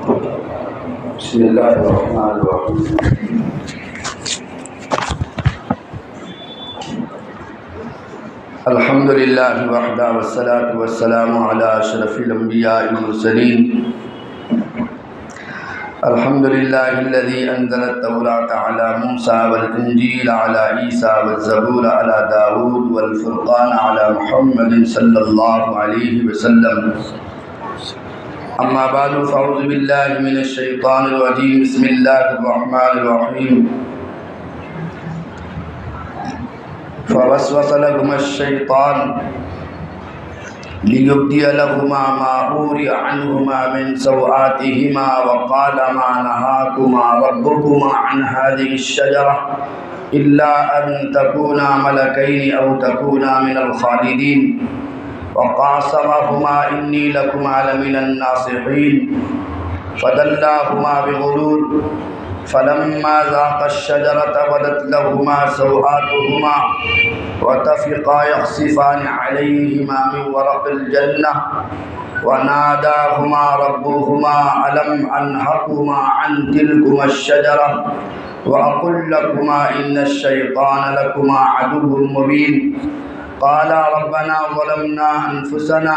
بسم اللہ الرحمن الرحیم الحمد للہ وحدہ والصلاة والسلام علی اشرف الانبیاء والمرسلین الحمد للہ الذی انزل التوراۃ علی موسیٰ والانجیل علی عیسیٰ والزبور علی داود والفرقان علی محمد صلی اللہ علیہ وسلم اما بعد فاعوذ باللہ من الشیطان الرجیم بسم اللہ الرحمن الرحیم فوسوس لهما الشیطان ليبدي لهما ما أوري عنهما من سوآتهما وقال ما نهاكما ربكما عن هذه الشجرة إلا أن تكونا ملكين أو تكونا من الخالدين وقاسمهما إني لكما لمن الناصحين فدلاهما بغرور فلما ذاقا الشجرة بدت لهما سوآتهما وطفقا يخصفان عليهما من ورق الجنة وناداهما ربهما ألم أنهكما عن تلكما الشجرة وأقل لكما إن الشيطان لكما عدو مبين قالا ربنا ظلمنا أنفسنا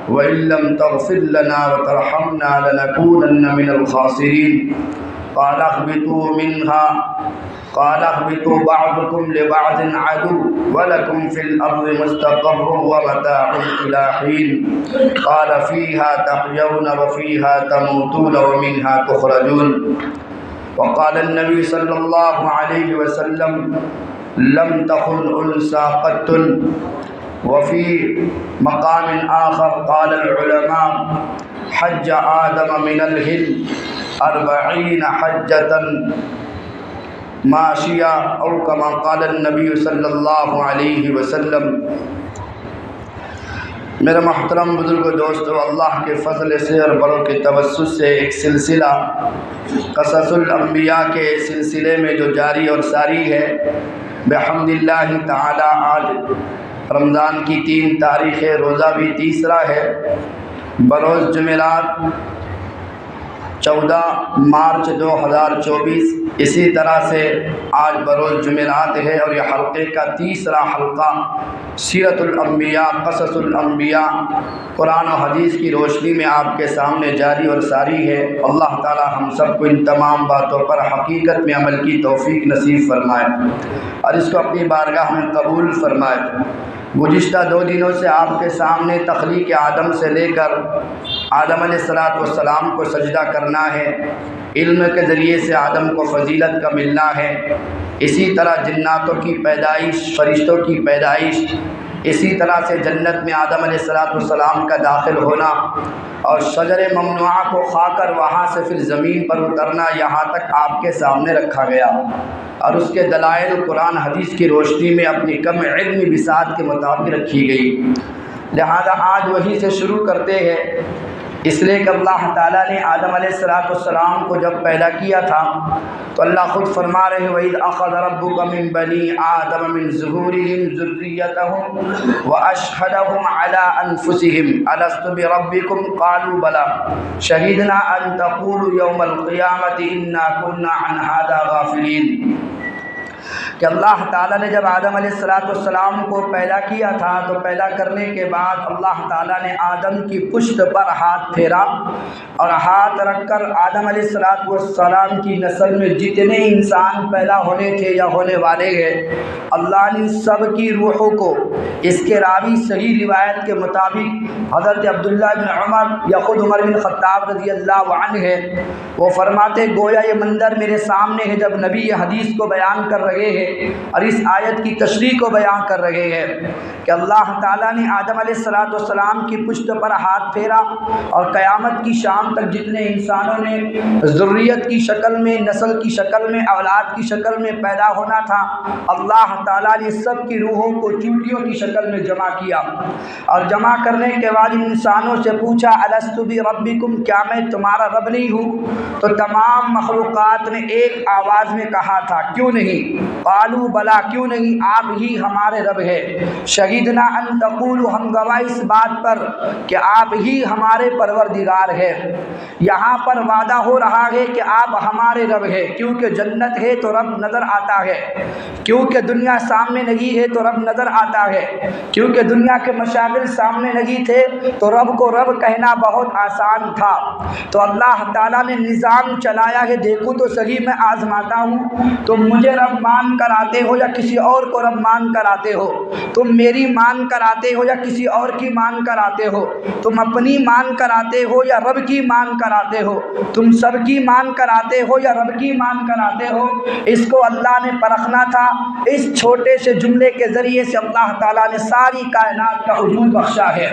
وإن لم تغفر لنا وترحمنا لنكونن من الخاسرين قال اهبطوا بعضكم لبعض عدو ولكم في الأرض مستقر ومتاع إلى حين قال فيها تحيون وفيها تموتون ومنها تخرجون وقال النبي صلى الله عليه وسلم لم تخن أنثى قط وفي مقام آخر قال العلماء حج آدم من الهل 40 حجة ماشية أو كما قال النبي صلى الله عليه وسلم۔ میرے محترم بزرگ دوستو، اللہ کے فضل سے اور بڑوں کے توسط سے ایک سلسلہ قصص الانبیاء کے سلسلے میں جو جاری اور ساری ہے، بحمد اللہ تعالی آج رمضان کی 3 تاریخ ہے، روزہ بھی تیسرا ہے، بروز جمعرات 14 مارچ 2024، اسی طرح سے آج بروز جمعرات ہے اور یہ حلقے کا تیسرا حلقہ سیرت الانبیاء، قصص الانبیاء، قرآن و حدیث کی روشنی میں آپ کے سامنے جاری اور ساری ہے۔ اللہ تعالی ہم سب کو ان تمام باتوں پر حقیقت میں عمل کی توفیق نصیب فرمائے اور اس کو اپنی بارگاہ میں قبول فرمائے۔ گزشتہ 2 دنوں سے آپ کے سامنے تخلیق آدم سے لے کر آدم علیہ السلام کو سجدہ کرنا ہے، علم کے ذریعے سے آدم کو فضیلت کا ملنا ہے، اسی طرح جناتوں کی پیدائش، فرشتوں کی پیدائش، اسی طرح سے جنت میں آدم علیہ السلام کا داخل ہونا اور شجر ممنوعہ کو کھا کر وہاں سے پھر زمین پر اترنا، یہاں تک آپ کے سامنے رکھا گیا اور اس کے دلائل قرآن حدیث کی روشنی میں اپنی کم علمی بساط کے مطابق رکھی گئی۔ لہذا آج وہی سے شروع کرتے ہیں، اس لیے کہ اللہ تعالیٰ نے آدم علیہ السلام کو جب پیدا کیا تھا تو اللہ خود فرما رہے ہیں وَإِذْ أَخَذَ رَبُّكَ مِن بَنِي آدَمَ مِن ظُهُورِهِمْ ذُرِّيَّتَهُمْ وَأَشْهَدَهُمْ عَلَىٰ أَنفُسِهِمْ أَلَسْتُ بِرَبِّكُمْ قَالُوا بَلَىٰ شَهِدْنَا أَن تَقُولُوا يَوْمَ الْقِيَامَةِ إِنَّا كُنَّا عَنْ هَٰذَا غَافِلِينَ کہ اللہ تعالیٰ نے جب آدم علیہ السلام کو پیدا کیا تھا تو پیدا کرنے کے بعد اللہ تعالیٰ نے آدم کی پشت پر ہاتھ پھیرا اور ہاتھ رکھ کر آدم علیہ السلام کی نسل میں جتنے انسان پیدا ہونے تھے یا ہونے والے ہیں، اللہ نے سب کی روحوں کو، اس کے راوی صحیح روایت کے مطابق حضرت عبداللہ بن عمر یا خود عمر بن خطاب رضی اللہ عنہ ہے، وہ فرماتے گویا یہ منظر میرے سامنے ہے جب نبی یہ حدیث کو بیان کر رہے ہیں اور اس آیت کی تشریح کو بیان کر رہے ہیں کہ اللہ تعالیٰ نے آدم علیہ السلام کی پشت پر ہاتھ پھیرا اور قیامت کی شام تک جتنے انسانوں نے ذریت کی شکل میں، نسل کی شکل میں، اولاد کی شکل میں پیدا ہونا تھا، اللہ تعالیٰ نے سب کی روحوں کو چونٹیوں کی شکل میں جمع کیا اور جمع کرنے کے بعد انسانوں سے پوچھا الست بربکم، کیا میں تمہارا رب نہیں ہوں؟ تو تمام مخلوقات نے ایک آواز میں کہا تھا کیوں نہیں؟ قالوا بلا کیوں نہیں آپ ہی ہمارے رب ہے، شہیدنا ان تقولوا ہم گواہ اس بات پر کہ آپ ہی ہمارے پروردگار ہے۔ یہاں پر وعدہ ہو رہا ہے کہ آپ ہمارے رب ہے، کیونکہ جنت ہے تو رب نظر آتا ہے، کیونکہ دنیا سامنے نہیں ہے تو رب نظر آتا ہے، کیونکہ دنیا کے مشاغل سامنے نہیں تھے تو رب کو رب کہنا بہت آسان تھا۔ تو اللہ تعالیٰ نے نظام چلایا ہے، دیکھو تو صحیح میں آزماتا ہوں، تم مجھے رب مان کر آتے ہو یا کسی اور کو رب مان کر آتے ہو، تم میری مان کر آتے ہو یا کسی اور کی مان کر آتے ہو، تم اپنی مان کر آتے ہو یا رب کی مان کر آتے ہو، تم سب کی مان کر آتے ہو یا رب کی مان کر آتے ہو۔ اس کو اللہ نے پرکھنا تھا۔ اس چھوٹے سے جملے کے ذریعے سے اللہ تعالیٰ نے ساری کائنات کا وجود بخشا ہے۔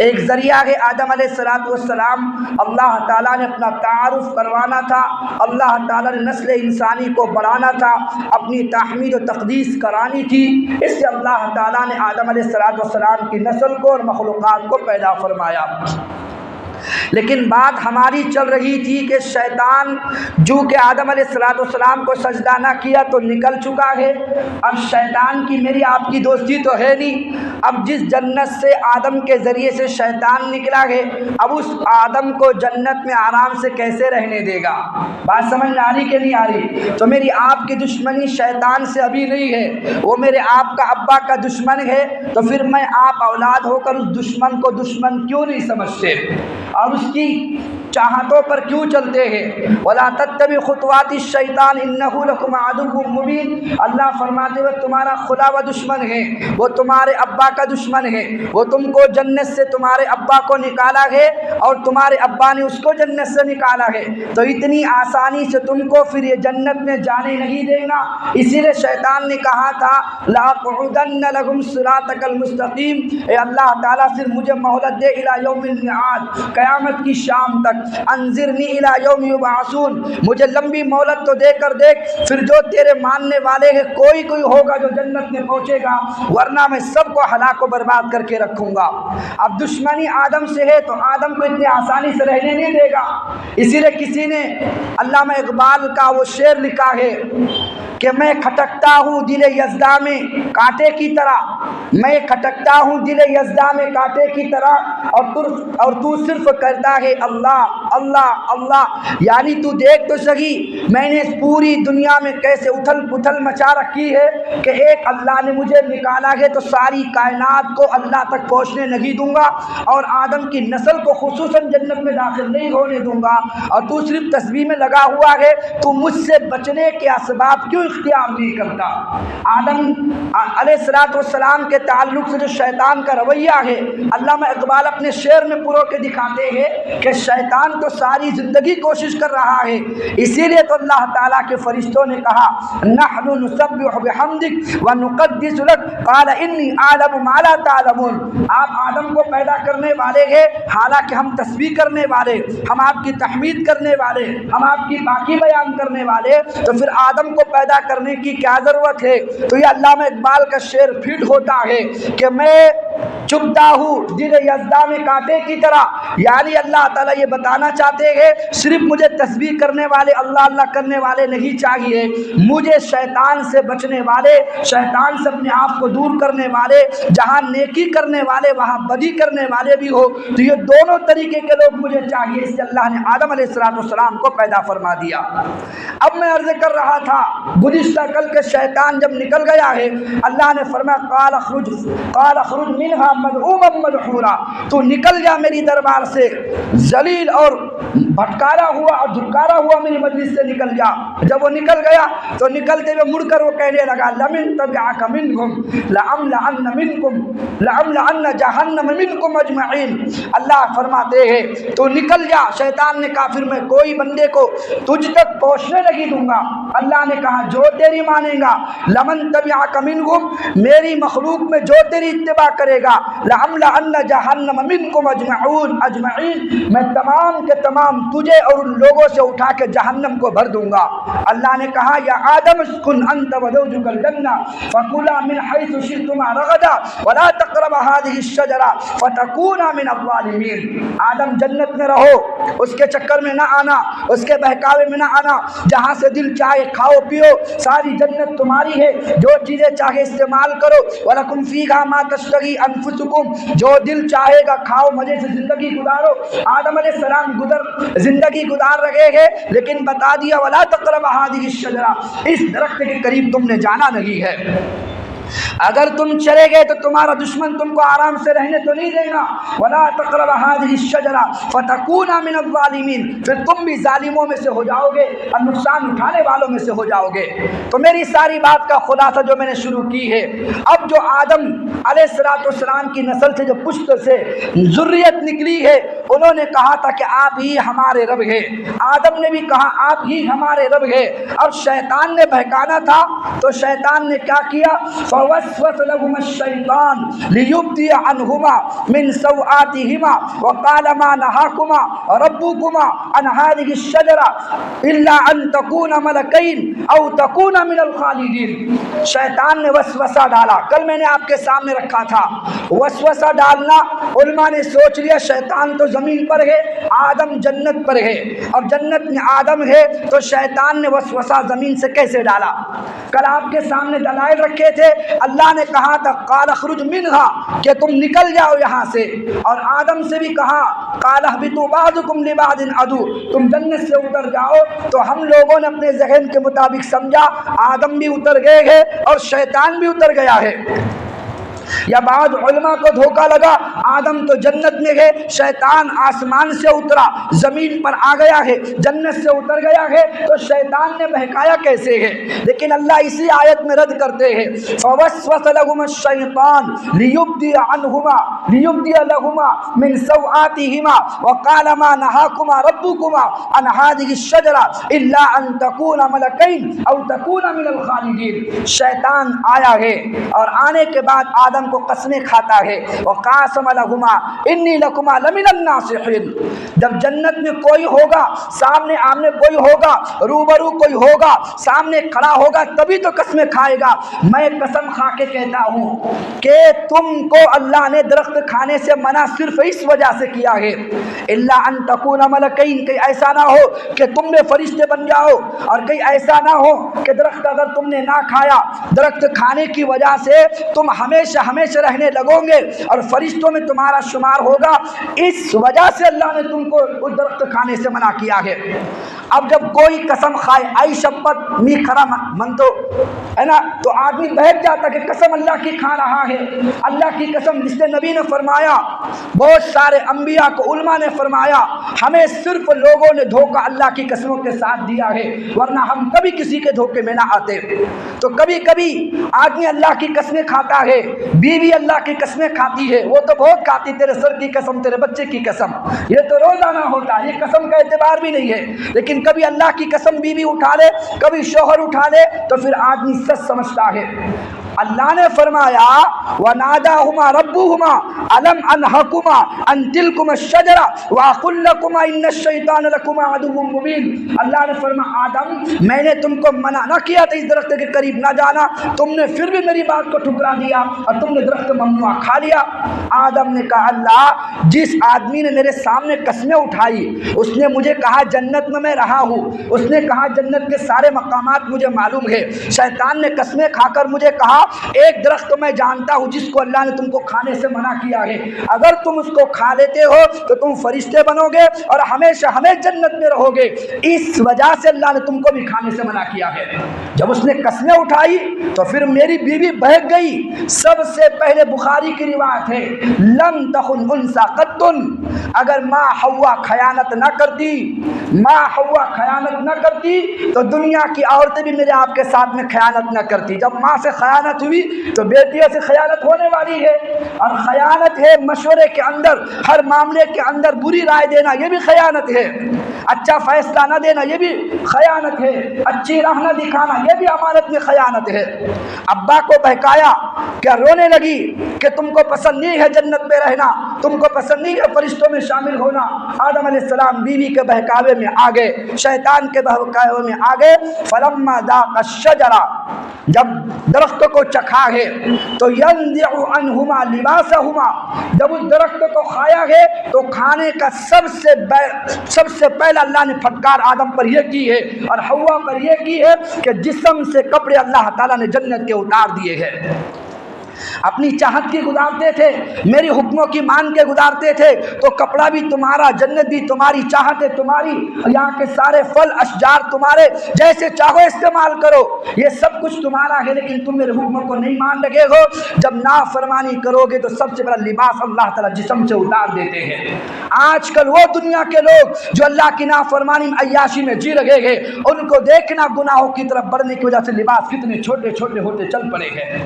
ایک ذریعہ ہے آدم علیہ السلام، اللہ تعالیٰ نے اپنا تعارف کروانا تھا، اللہ تعالیٰ نے نسل انسانی کو بڑھانا تھا، اپنی تحمید و تقدیس کرانی تھی، اس سے اللہ تعالیٰ نے آدم علیہ السلام کی نسل کو اور مخلوقات کو پیدا فرمایا۔ لیکن بات ہماری چل رہی تھی کہ شیطان جو کہ آدم علیہ السلام کو سجدہ نہ کیا تو نکل چکا ہے، اب شیطان کی میری آپ کی دوستی تو ہے نہیں۔ اب جس جنت سے آدم کے ذریعے سے شیطان نکلا ہے، اب اس آدم کو جنت میں آرام سے کیسے رہنے دے گا؟ بات سمجھ میں آ رہی کہ نہیں آ رہی؟ تو میری آپ کی دشمنی شیطان سے ابھی نہیں ہے، وہ میرے آپ کا ابا کا دشمن ہے، تو پھر میں آپ اولاد ہو کر اس دشمن کو دشمن کیوں نہیں سمجھتے اور اس کی چاہتوں پر کیوں چلتے ہیں؟ وَلَا تَتَّبِعُوا خُطُوَاتِ الشَّيْطَانِ إِنَّهُ لَكُمْ عَدُوٌّ مُّبِينٌ۔ اللہ فرماتے ہوئے تمہارا خدا و دشمن ہے، وہ تمہارے ابا کا دشمن ہے، وہ تم کو جنت سے تمہارے ابا کو نکالا ہے اور تمہارے ابا نے اس کو جنت سے نکالا ہے، تو اتنی آسانی سے تم کو پھر یہ جنت میں جانے نہیں دے گا۔ اسی لیے شیطان نے کہا تھا لَأَقْعُدَنَّ لَهُمْ صِرَاطَكَ الْمُسْتَقِيمَ، اے اللہ تعالیٰ صرف مجھے مہلت دے اِلَى يَوْمِ الْمِيعَاد، قیامت کی شام تک، انذرنی الی یوم یبعثون، مجھے لمبی مہلت تو دے کر دیکھ، پھر جو تیرے ماننے والے ہیں کوئی ہوگا جو جنت میں پہنچے گا، ورنہ میں سب کو ہلاک و برباد کر کے رکھوں گا۔ اب دشمنی آدم سے ہے تو آدم کو اتنی آسانی سے رہنے نہیں دے گا۔ اسی لیے کسی نے علامہ اقبال کا وہ شعر لکھا ہے کہ میں کھٹکتا ہوں دل یزداں میں کانٹے کی طرح، میں کھٹکتا ہوں دل یزداں میں کانٹے کی طرح، اور تو صرف کرتا ہے اللہ اللہ اللہ، یعنی تو دیکھ تو صحیح میں نے اس پوری دنیا میں کیسے اتھل پتھل مچا رکھی ہے کہ ایک اللہ نے مجھے نکالا ہے تو ساری کائنات کو اللہ تک پہنچنے نہیں دوں گا، اور آدم کی نسل کو خصوصاً جنت میں داخل نہیں ہونے دوں گا، اور تو صرف تسبیح میں لگا ہوا ہے، تو مجھ سے بچنے کے اسباب کیوں اختیار نہیں کرتا؟ آدم علیہ السلام کے تعلق سے جو شیطان کا رویہ ہے، علامہ اقبال اپنے شعر میں پرو کے دکھاتے ہیں کہ شیطان تو ساری زندگی کوشش کر رہا ہے، اسی لیے تو اللہ تعالیٰ کے فرشتوں نے کہا نحن نسبح بحمدک ونقدس لک قال انی اعلم ما لا تعلمون، آپ آدم کو پیدا کرنے والے ہیں حالانکہ ہم تسبیح کرنے والے، ہم آپ کی تحمید کرنے والے، ہم آپ کی پاکی بیان کرنے والے، تو پھر آدم کو پیدا کرنے کی کیا ضرورت ہے؟ تو یہ علامہ اقبال کا شعر فٹ ہوتا ہے کہ میں چبھتا ہوں دل یزداں میں کانٹے کی طرح، یعنی اللہ تعالیٰ یہ بتانا چاہتے ہیں صرف مجھے تسبیح کرنے والے اللہ اللہ کرنے والے نہیں چاہیے، مجھے شیطان سے بچنے والے، شیطان سے اپنے آپ کو دور کرنے والے، جہاں نیکی کرنے والے وہاں بدی کرنے والے بھی ہو، تو یہ دونوں طریقے کے لوگ مجھے چاہیے، اس لیے اللہ نے آدم علیہ السلام کو پیدا فرما دیا۔ اب میں عرض کر رہا تھا گزشتہ کل کے شیطان جب نکل گیا ہے، اللہ نے فرمایا قال اخرج منها مذءوما مدحورا، تو نکل جا میری دربار سے ذلیل اور بھٹکارا ہوا اور دھکارا ہوا میری مجلس سے نکل جا۔ جب وہ نکل گیا تو نکلتے ہوئے مڑ کر وہ کہنے لگا لمن تبعک منہم لأملأن منکم لأملأن جہنم منکم اجمعین، اللہ فرماتے ہیں تو نکل جا، شیطان نے کہا پھر میں کوئی بندے کو تجھ تک پہنچنے نہیں دوں گا۔ اللہ نے کہا جو تیری مانے گا، لمن تبعک منہم، میری مخلوق میں جو تیری اتباع کرے کرے گا لَأَمْلَأَنَّ جَهَنَّمَ مِنْكُمْ أَجْمَعِينَ، میں تمام کے تمام تجھے اور ان لوگوں سے اٹھا کے جہنم کو بھر دوں گا۔ اللہ نے کہا یا آدم اسکن انت وزوجک الجنہ فکلا من حیث شئتما رغدا ولا تقربا هذه الشجرہ فتکونا من الظالمین۔ آدم جنت میں رہو، اس کے چکر میں نہ آنا، اس کے بہکاوے میں نہ آنا، جہاں سے دل چاہے کھاؤ پیو، ساری جنت تمہاری ہے، جو چیزیں چاہے استعمال کرو، وَلَكُمْ فِيهَا مَا تَشْتَهِي أَنفُسُكُمْ، جو دل چاہے گا کھاؤ، مزے سے زندگی گزارو۔ آدم علیہ السلام زندگی گزار رہے ہیں، لیکن بتا دیا وَلَا تَقْرَبَ هَذِهِ الشَّجَرَةَ، اس درخت کے قریب تم نے جانا نہیں ہے۔ اگر تم چلے گئے تو تمہارا دشمن تم کو آرام سے رہنے تو نہیں دے گا۔ وَلَا تَقْرَبَ هَذِهِ الشَّجَرَةَ فَتَكُونَ مِنَ الظَّالِمِينَ، پھر تم بھی ظالموں میں سے ہو جاؤ گے اور نقصان اٹھانے والوں میں سے ہو جاؤ گے۔ تو میری ساری بات کا خلاصہ جو میں نے شروع کی ہے، اب جو آدم علیہ السلام کی نسل سے جو پشت سے ذریت نکلی ہے، انہوں نے کہا تھا کہ آپ ہی ہمارے رب ہیں، آدم نے بھی کہا آپ ہی ہمارے رب ہیں۔ اب شیطان نے بہکانا تھا تو شیطان نے کیا کیا؟ فوسوس لهما الشیطان لیبدی عنہما من سوآتہما وقال ما نہاکما ربکما عن هذه الشجرة الا ان تکونا ملکین او تکونا من الخالدین۔ شیطان نے وسوسہ ڈالا، کل میں نے آپ کے سامنے رکھا تھا۔ وسوسہ ڈالنا، علماء نے سوچ لیا شیطان تو زمین پر ہے، آدم جنت پر ہے، اور جنت میں آدم ہے تو شیطان نے وسوسہ زمین سے کیسے ڈالا؟ کل آپ کے سامنے دلائل رکھے تھے، اللہ نے کہا تھا قال اخرج منہا، کہ تم نکل جاؤ یہاں سے، اور آدم سے بھی کہا قال اہبطوا بعضکم لبعض عدو، تم جنت سے اتر جاؤ۔ تو ہم لوگوں نے اپنے ذہن کے مطابق سمجھا آدم بھی اتر گئے ہیں اور شیطان بھی اتر گیا ہے، یا بعض علماء کو دھوکہ لگا آدم تو جنت میں ہے، شیطان آسمان سے اترا زمین پر آ گیا ہے، جنت سے اتر گیا ہے، تو شیطان نے بہکایا کیسے ہے؟ لیکن اللہ اسی آیت میں رد کرتے ہیں فوسوس لهما الشیطان لیبدی لهما من سوآتہما وقال ما نہاکما ربکما عن هذه الشجرة الا ان تکونا ملکین او تکونا من الخالدین۔ شیطان آیا ہے اور آنے کے بعد آدم کو قسمیں کھاتا ہے، وقاسم لهما انی لکما لمن الناصحین۔ جب جنت میں کوئی ہوگا، سامنے آمنے کوئی ہوگا، روبرو کوئی ہوگا، سامنے کھڑا ہوگا، تبھی تو قسمیں کھائے گا۔ میں قسم کھا کے کہتا ہوں کہ تم کو اللہ نے درخت کھانے سے منع صرف اس وجہ سے کیا ہے الا ان تکون ملکین، کہ ایسا نہ ہو کہ تم میں فرشتے بن جاؤ، اور کہیں ایسا نہ ہو کہ درخت اگر تم نے نہ کھایا، درخت کھانے کی وجہ سے تم ہمیشہ ہمیشہ رہنے لگو گے اور فرشتوں میں تمہارا شمار ہوگا، اس وجہ سے اللہ نے تم کو اس درخت کھانے سے منع کیا ہے۔ اب جب کوئی قسم کھائے آئی شپت می کھرا من تو ہے نا، تو آدمی بہک جاتا کہ قسم اللہ کی کھا رہا ہے، اللہ کی قسم، جس نے نبی نے فرمایا، بہت سارے انبیاء کو علماء نے فرمایا ہمیں صرف لوگوں نے دھوکہ اللہ کی قسموں کے ساتھ دیا ہے، ورنہ ہم کبھی کسی کے دھوکے میں نہ آتے۔ تو کبھی کبھی آدمی اللہ کی قسمیں کھاتا ہے، بیوی اللہ کی قسمیں کھاتی ہے، وہ تو بہت کھاتی، تیرے سر کی قسم، تیرے بچے کی قسم، یہ تو روزانہ ہوتا ہے، یہ قسم کا اعتبار بھی نہیں ہے۔ لیکن کبھی اللہ کی قسم بیوی اٹھا لے، کبھی شوہر اٹھا لے، تو پھر آدمی سچ سمجھتا ہے۔ اللہ نے فرمایا وَنَادَاهُمَا رَبُّهُمَا أَلَمْ أَنْهَكُمَا عَنْ تِلْكُمَا الشَّجَرَةِ وَأَقُلْ لَكُمَا إِنَّ الشَّيْطَانَ لَكُمَا عَدُوٌّ مُّبِينٌ۔ اللہ نے فرمایا آدم میں نے تم کو منع نہ کیا تھا اس درخت کے قریب نہ جانا، تم نے پھر بھی میری بات کو ٹھکرا دیا اور تم نے درخت ممنوع کھا لیا۔ آدم نے کہا اللہ جس آدمی نے میرے سامنے قسمیں اٹھائی، اس نے مجھے کہا جنت میں میں رہا ہوں، اس نے کہا جنت کے سارے مقامات مجھے معلوم ہے، شیطان نے قسمیں کھا کر مجھے کہا ایک درخت میں جانتا ہوں جس کو اللہ نے تم کو کھانے سے منع کیا ہے، اگر تم اس کو کھا لیتے ہو تو تم فرشتے بنو گے اور ہمیشہ ہمیں جنت میں رہو گے، اس وجہ سے اللہ نے تم کو بھی کھانے سے منع کیا ہے۔ جب اس نے قسمیں اٹھائی تو پھر میری بیوی بہک گئی۔ سب سے پہلے بخاری کی روایت ہے لم تخن انسا قطن، اگر ماں حوا خیانت نہ کرتی، ماں حوا خیانت نہ کرتی تو دنیا کی عورتیں بھی میرے آپ کے ساتھ میں خیانت نہ کرتی۔ جب ماں سے خیانت خیانت ہوئی تو بیٹیوں سے خیانت ہونے والی ہے. اور خیانت ہے مشورے کے اندر، ہر معاملے کے اندر بری رائے دینا، یہ بھی خیانت ہے. اچھا فیصلہ نہ دینا، یہ بھی خیانت ہے. اچھی راہ نہ دکھانا، یہ بھی امانت میں خیانت ہے. ابا کو بہکایا، کیا رونے لگی کہ تم کو پسند نہیں ہے جنت میں رہنا، تم کو پسند نہیں ہے فرشتوں میں شامل ہونا. آدم علیہ السلام بیوی کے بہکاوے میں آ گئے، شیطان کے بہکاوے میں آ گئے. فلما ذاق الشجرہ، جب درخت کو چکھا ہے تو ينزع عنہما لباسہما، جب اس درخت کو کھایا ہے تو کھانے کا سب سے پہلا اللہ نے پھٹکار آدم پر یہ کی ہے اور حوا پر یہ کی ہے کہ جسم سے کپڑے اللہ تعالیٰ نے جنت کے اتار دیے ہیں. اپنی چاہت کی گزارتے تھے، میری حکموں کی مان کے گزارتے تھے، تو کپڑا بھی تمہارا، جنت بھی تمہاری، چاہتیں تمہاری، یہاں کے سارے پھل اشجار تمہارے، جیسے چاہو استعمال کرو، یہ سب کچھ تمہارا ہے. لیکن تم میرے حکموں کو نہیں مان لگے ہو. جب نافرمانی کرو گے تو سب سے بڑا لباس اللہ تعالیٰ جسم سے اتار دیتے ہیں. آج کل وہ دنیا کے لوگ جو اللہ کی نافرمانی میں عیاشی میں جی رہے ہیں، ان کو دیکھنا گناہوں کی طرف بڑھنے کی وجہ سے لباس کتنے چھوٹے چھوٹے ہوتے چل پڑے ہیں.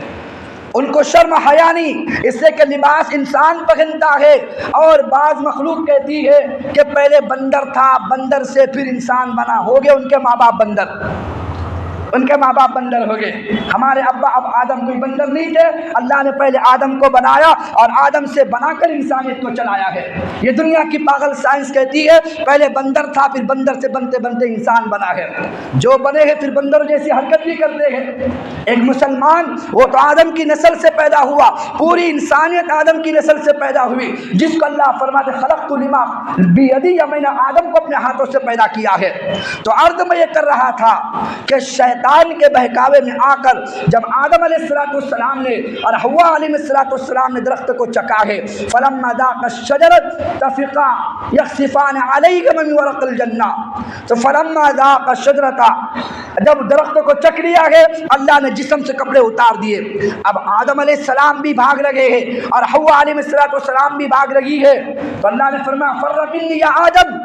ان کو شرم حیا نہیں، اس سے کہ لباس انسان پہنتا ہے. اور بعض مخلوق کہتی ہے کہ پہلے بندر تھا، بندر سے پھر انسان بنا، ہو گئے ان کے ماں باپ بندر، ان کے ماں باپ بندر ہو گئے. ہمارے ابا اب آدم کوئی بندر نہیں تھے، اللہ نے پہلے آدم کو بنایا اور آدم سے بنا کر انسانیت کو چلایا ہے. یہ دنیا کی پاگل سائنس کہتی ہے پہلے بندر تھا، پھر بندر سے بنتے بنتے انسان بنا ہے. جو بنے ہیں پھر بندر جیسی حرکت بھی کرتے ہیں. ایک مسلمان وہ تو آدم کی نسل سے پیدا ہوا، پوری انسانیت آدم کی نسل سے پیدا ہوئی، جس کو اللہ فرماتے خلقت لما بیدی، یا میں نے آدم کو اپنے ہاتھوں سے پیدا کیا ہے. تو عرض میں یہ کر رہا تھا کہ شیطان کے بہکاوے میں آ کر جب آدم علیہ السلام نے اور حوا علیہ السلام نے درخت کو چکھا ہے، فلما ذاق الشجرۃ تفقا یخصفان علیہما من ورق الجنہ، تو فلما ذاق الشجرۃ، جب درخت کو چکھ لیا ہے اللہ نے جسم سے کپڑے اتار دیے. اب آدم علیہ السلام بھی بھاگ لگے ہیں اور حوا علیہ السلام بھی بھاگ لگی ہے. تو اللہ نے فرمایا فر منی یا آدم،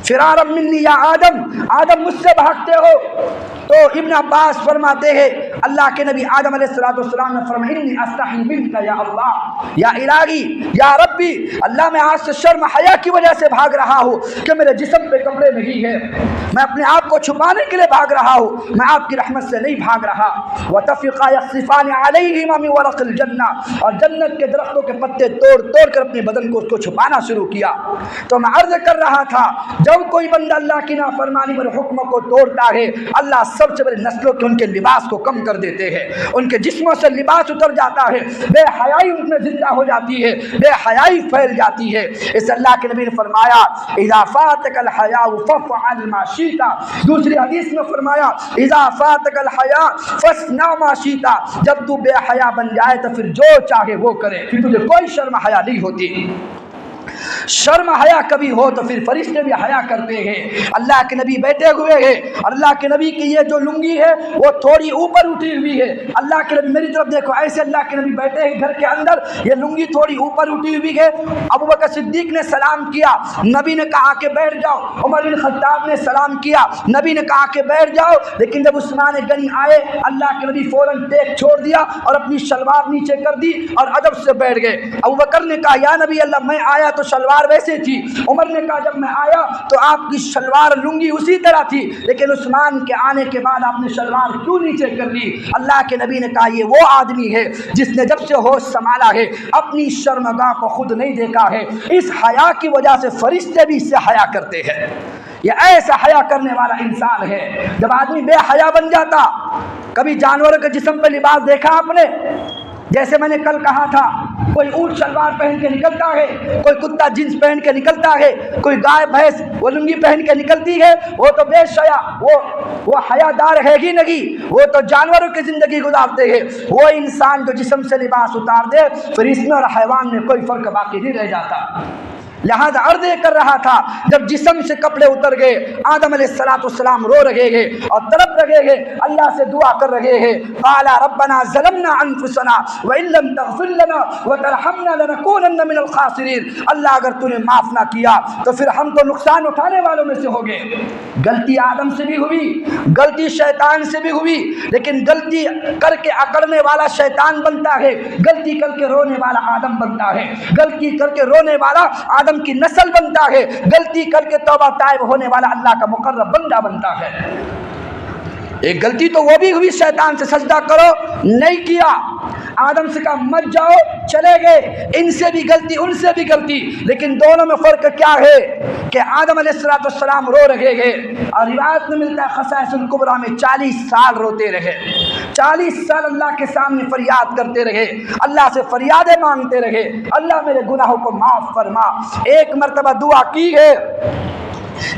فرارا منی یا آدم، آدم مجھ سے بھاگتے ہو. تو ابن عباس فرماتے ہیں اللہ کے نبی آدم علیہ السلام نے فرمایا انی استحی منک یا اللہ، یا الہی، یا ربی، اللہ میں آج سے شرم حیا کی وجہ سے بھاگ رہا ہوں کہ میرے جسم پہ کپڑے نہیں ہیں، میں اپنے آپ کو چھپانے کے لیے بھاگ رہا ہوں، میں آپ کی رحمت سے نہیں بھاگ رہا. وتفقا یخصفان علیہما من ورق الجنہ، اور جنت کے درختوں کے پتے توڑ توڑ کر اپنے بدن کو اس کو چھپانا شروع کیا. تو میں عرض کر رہا تھا جب کوئی بندہ اللہ کی نافرمانی پر حکم کو توڑتا ہے، اللہ سب سے بڑی نسلوں کے ان کے لباس کو کم کر دیتے ہیں، ان کے جسموں سے لباس اتر جاتا ہے، بے حیائی ان میں زندہ ہو جاتی ہے، بے حیائی پھیل جاتی ہے. اس اللہ کے نبی نے فرمایا اذا فاتک الحیاء فافعل ما شئت، دوسری حدیث میں فرمایا اذا فاتک الحیاء فاصنع ما شئت، جب تو بے حیا بن جائے تو پھر جو چاہے وہ کرے، پھر تجھے کوئی شرم حیا نہیں ہوتی. شرم حیا کبھی ہو تو پھر فرشتے بھی حیا کرتے ہیں. اللہ کے نبی بیٹھے ہوئے ہیں، اللہ کے نبی کی یہ جو لنگی ہے وہ تھوڑی اوپر اٹھی ہوئی ہے. اللہ کے نبی میری طرف دیکھو، ایسے اللہ کے نبی بیٹھے ہیں گھر کے اندر، یہ لنگی تھوڑی اوپر اٹھی ہوئی ہے. ابو بکر صدیق نے سلام کیا، نبی نے کہا کہ بیٹھ جاؤ. عمر بن خطاب نے سلام کیا، نبی نے کہا کہ بیٹھ جاؤ. لیکن جب عثمان غنی آئے اللہ کے نبی فوراً ٹیک چھوڑ دیا اور اپنی شلوار نیچے کر دی اور ادب سے بیٹھ گئے. ابو بکر نے کہا یا نبی اللہ میں آیا تو شلوار ویسے تھی. عمر نے کہا جب میں آیا تو آپ کی شلوار لنگی اسی طرح تھی، لیکن عثمان کے آنے کے بعد آپ نے شلوار کیوں نیچے کر لی؟ اللہ کے نبی نے کہا یہ وہ آدمی ہے جس نے جب سے ہوش سنبھالا ہے اپنی شرمگاہ کو خود نہیں دیکھا ہے. اس حیا کی وجہ سے فرشتے بھی اس سے حیا کرتے ہیں. یہ ایسا حیا کرنے والا انسان ہے. جب آدمی بے حیا بن جاتا، کبھی جانوروں کے جسم پہ لباس دیکھا آپ نے؟ جیسے میں نے کل کہا تھا کوئی اونٹ شلوار پہن کے نکلتا ہے، کوئی کتا جینس پہن کے نکلتا ہے، کوئی گائے بھینس وہ لنگی پہن کے نکلتی ہے، وہ تو بے شیا، وہ حیادار ہے ہی نہیں، وہ تو جانوروں کی زندگی گزارتے ہیں. وہ انسان جو جسم سے لباس اتار دے پھر اس میں اور حیوان میں کوئی فرق باقی نہیں رہ جاتا. لہذا عرض کر رہا تھا جب جسم سے کپڑے اتر گئے آدم علیہ السلام رو رہے ہیں اور تڑپ رہے ہیں، اللہ سے دعا کر رہے ہیں، قال ربنا ظلمنا انفسنا وان لم تغفر لنا وترحمنا لنكونن من الخاسرین، اللہ اگر تو نے معاف نہ کیا تو پھر ہم تو نقصان اٹھانے والوں میں سے ہو گئے۔ غلطی آدم سے بھی ہوئی، غلطی شیطان سے بھی ہوئی، لیکن غلطی کر کے اکڑنے والا شیطان بنتا ہے، غلطی کر کے رونے والا آدم بنتا ہے، غلطی کر کے رونے والا آدم کی نسل بنتا ہے، غلطی کر کے توبہ طائب ہونے والا اللہ کا مقرب بندہ بنتا ہے۔ ایک غلطی تو وہ بھی ہوئی، شیطان سے سجدہ کرو نہیں کیا، آدم سے کہا مت جاؤ چلے گئے، ان سے بھی غلطی ان سے بھی غلطی، لیکن دونوں میں فرق کیا ہے کہ آدم علیہ السلام رو رہے ہیں اور روایت میں ملتا ہے خصائص الکبریٰ میں 40 سال روتے رہے، 40 سال اللہ کے سامنے فریاد کرتے رہے، اللہ سے فریادیں مانگتے رہے، اللہ میرے گناہوں کو معاف فرما۔ ایک مرتبہ دعا کی ہے،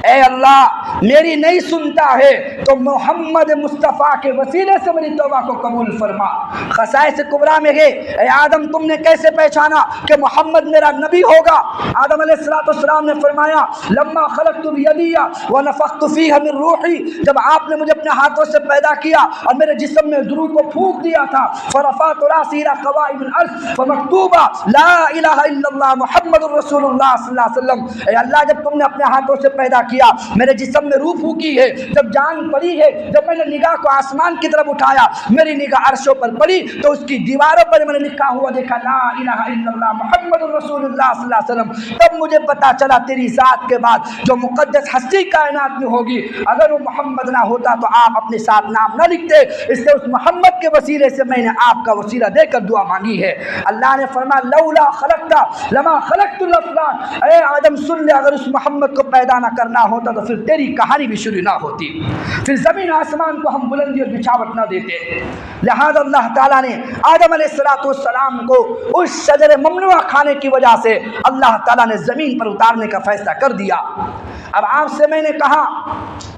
اے اللہ میری نہیں سنتا ہے تو محمد مصطفیٰ کے وسیلے سے میری توبہ کو قبول فرما۔ خصائص کبریٰ میں ہے، اے آدم تم نے کیسے پہچانا کہ محمد میرا نبی ہوگا؟ آدم علیہ السلام نے فرمایا لما خلقت بیدی ونفخت فیہ من روحی، جب آپ نے مجھے اپنے ہاتھوں سے پیدا کیا اور میرے جسم میں روح کو پھونک دیا تھا، فرفعت راسی الی قوائم الارض فمکتوبہ لا الہ الا اللہ محمد رسول اللہ صلی اللہ علیہ وسلم، اے اللہ جب تم نے اپنے ہاتھوں سے پیدا کیا، میرے جسم میں روح پھونکی ہے، جب جان پڑی ہے، جب میں نے نگاہ کو آسمان کی طرف اٹھایا، میری نگاہ عرشوں پر پڑی تو اس کی دیواروں پر میں نے لکھا ہوا دیکھا لا الہ الا اللہ محمد رسول اللہ صلی اللہ علیہ وسلم، تب مجھے پتا چلا تیری ذات کے بعد جو مقدس ہستی کائنات میں ہوگی، اگر وہ محمد نہ ہوتا تو آپ اپنے ساتھ نام نہ لکھتے، اس لیے اس محمد کے وسیلے سے میں نے آپ کا وسیلہ دے کر دعا مانگی ہے۔ اللہ نے فرمایا لولا خلقت لما خلقت الافلاک، اے آدم سن لے اگر اس محمد کو پیدا نہ کرنا ہوتا تو پھر تیری کہانی بھی شروع نہ ہوتی، پھر زمین آسمان کو ہم بلندی اور بچھاوٹ نہ دیتے۔ لہذا اللہ تعالیٰ نے آدم علیہ السلام کو اس شجر ممنوعہ کھانے کی وجہ سے اللہ تعالیٰ نے زمین پر اتارنے کا فیصلہ کر دیا۔ اب آپ سے میں نے کہا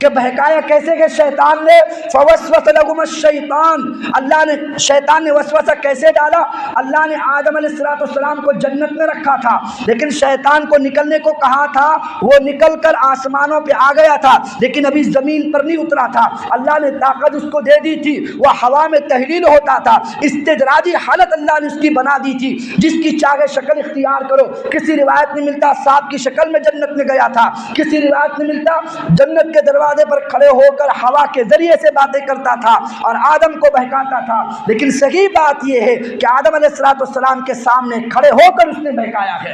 کہ بہکایا کیسے کہ شیطان نے فوسوس لہم الشیطان، اللہ نے شیطان نے وسوسہ کیسے ڈالا؟ اللہ نے آدم علیہ السلام کو جنت میں رکھا تھا، لیکن شیطان کو نکلنے کو کہا تھا، وہ نکل کر آسمانوں پہ آ گیا تھا لیکن ابھی زمین پر نہیں اترا تھا، اللہ نے طاقت اس کو دے دی تھی، وہ ہوا میں تحلیل ہوتا تھا، استدراجی حالت اللہ نے اس کی بنا دی تھی، جس کی چاہے شکل اختیار کرو۔ کسی روایت میں ملتا سانپ کی شکل میں جنت میں گیا تھا، کسی روایت میں ملتا جنت کے دروازے پر کھڑے ہو کر ہوا کے ذریعے سے باتیں کرتا تھا اور آدم کو بہکاتا تھا، لیکن صحیح بات یہ ہے کہ آدم علیہ السلام کے سامنے کھڑے ہو کر اس نے بہکایا ہے،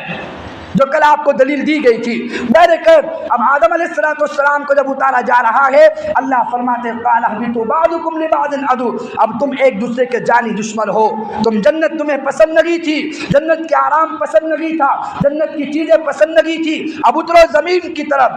جو کل آپ کو دلیل دی گئی تھی۔ بہرکیف اب آدم علیہ السلام کو جب اتارا جا رہا ہے، اللہ فرماتے قال اهبطوا بعضكم لبعض عدو، اب تم ایک دوسرے کے جانی دشمن ہو، تم جنت تمہیں پسند نہیں تھی، جنت کے آرام پسند نہیں تھا، جنت کی چیزیں پسند نہیں تھی، اب اترو زمین کی طرف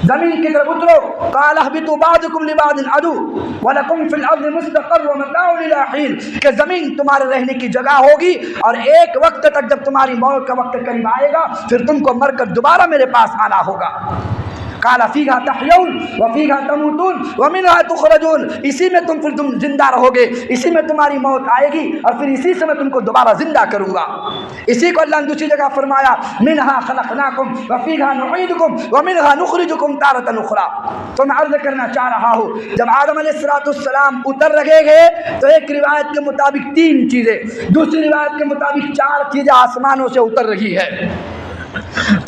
اترو۔ قال اهبطوا بعضكم لبعض عدو ولكم في الارض مستقر ومتاع الى حين، کہ زمین تمہارے رہنے کی جگہ ہوگی اور ایک وقت تک جب تمہاری موت کا وقت قریب آئے گا پھر تم کو مر کر دوبارہ میرے پاس آنا ہوگا۔ قال فیہا تحیون وفیہا تموتون ومنہا تخرجون، اسی میں تم زندہ رہو گے، اسی میں تمہاری موت آئے گی اور پھر اسی سے میں تم کو دوبارہ زندہ کروں گا۔ اسی کو اللہ نے دوسری جگہ فرمایا منہا خلقناکم وفیہا نعیدکم ومنہا نخرجکم تارۃ اخری۔ تو میں عرض کرنا چاہ رہا ہوں جب آدم علیہ السلام اتر رہے ہیں تو ایک روایت کے مطابق 3 چیزیں، دوسری روایت کے مطابق 4 چیزیں آسمانوں سے اتر رہی ہے۔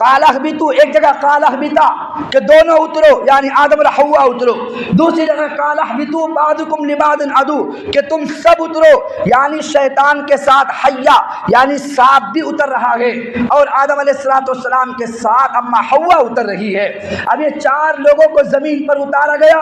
قال اهبطوا، ایک جگہ قال اهبطا کہ دونوں اترو یعنی آدم اور حوا اترو، دوسری جگہ قال اهبطوا بعضكم لبعض عدو کہ تم سب اترو، یعنی شیطان کے ساتھ حیا یعنی سانپ بھی اتر رہا ہے اور آدم علیہ السلام کے ساتھ اما حوا اتر رہی ہے۔ اب یہ 4 لوگوں کو زمین پر اتارا گیا۔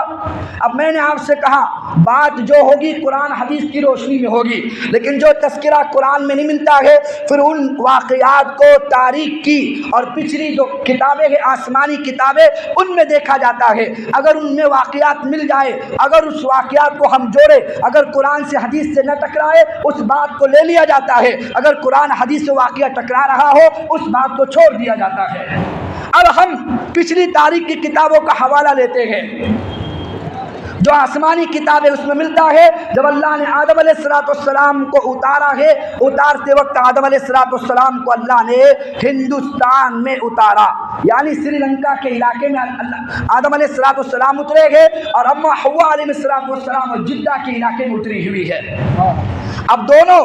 اب میں نے آپ سے کہا بات جو ہوگی قرآن حدیث کی روشنی میں ہوگی، لیکن جو تذکرہ قرآن میں نہیں ملتا ہے پھر ان واقعات کو تاریخ کی اور پچھلی جو کتابیں ہیں آسمانی کتابیں ان میں دیکھا جاتا ہے، اگر ان میں واقعات مل جائے، اگر اس واقعات کو ہم جوڑے، اگر قرآن سے حدیث سے نہ ٹکرائے اس بات کو لے لیا جاتا ہے، اگر قرآن حدیث سے واقعہ ٹکرا رہا ہو اس بات کو چھوڑ دیا جاتا ہے۔ اب ہم پچھلی تاریخ کی کتابوں کا حوالہ لیتے ہیں۔ جو آسمانی کتاب ہے اس میں ملتا ہے جب اللہ نے آدم علیہ السلام کو اتارا ہے، اتارتے وقت آدم علیہ السلام کو اللہ نے ہندوستان میں اتارا، یعنی سری لنکا کے علاقے میں آدم علیہ السلام اترے گئے اور اما حوا علیہ السلام جدہ کے علاقے میں اتری ہوئی ہے۔ اب دونوں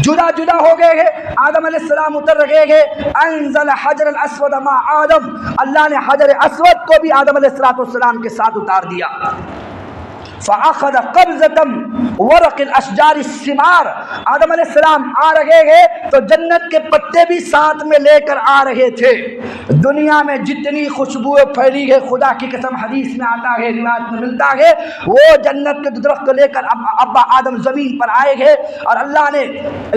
جدا جدا ہو گئے ہیں، آدم علیہ السلام اتر گئے ہیں، انزل حجر الاسود مع آدم، اللہ نے حجر اسود کو بھی آدم علیہ السلام کے ساتھ اتار دیا۔ فاخذ قبضة ورق الاشجار الثمار، آدم علیہ السلام آ رہے ہیں تو جنت کے پتے بھی ساتھ میں لے کر آ رہے تھے۔ دنیا میں جتنی خوشبو پھیلی ہے، خدا کی قسم حدیث میں آتا ہے، روایت میں ملتا ہے، وہ جنت کے درخت کو لے کر ابا آدم زمین پر آئے گے اور اللہ نے،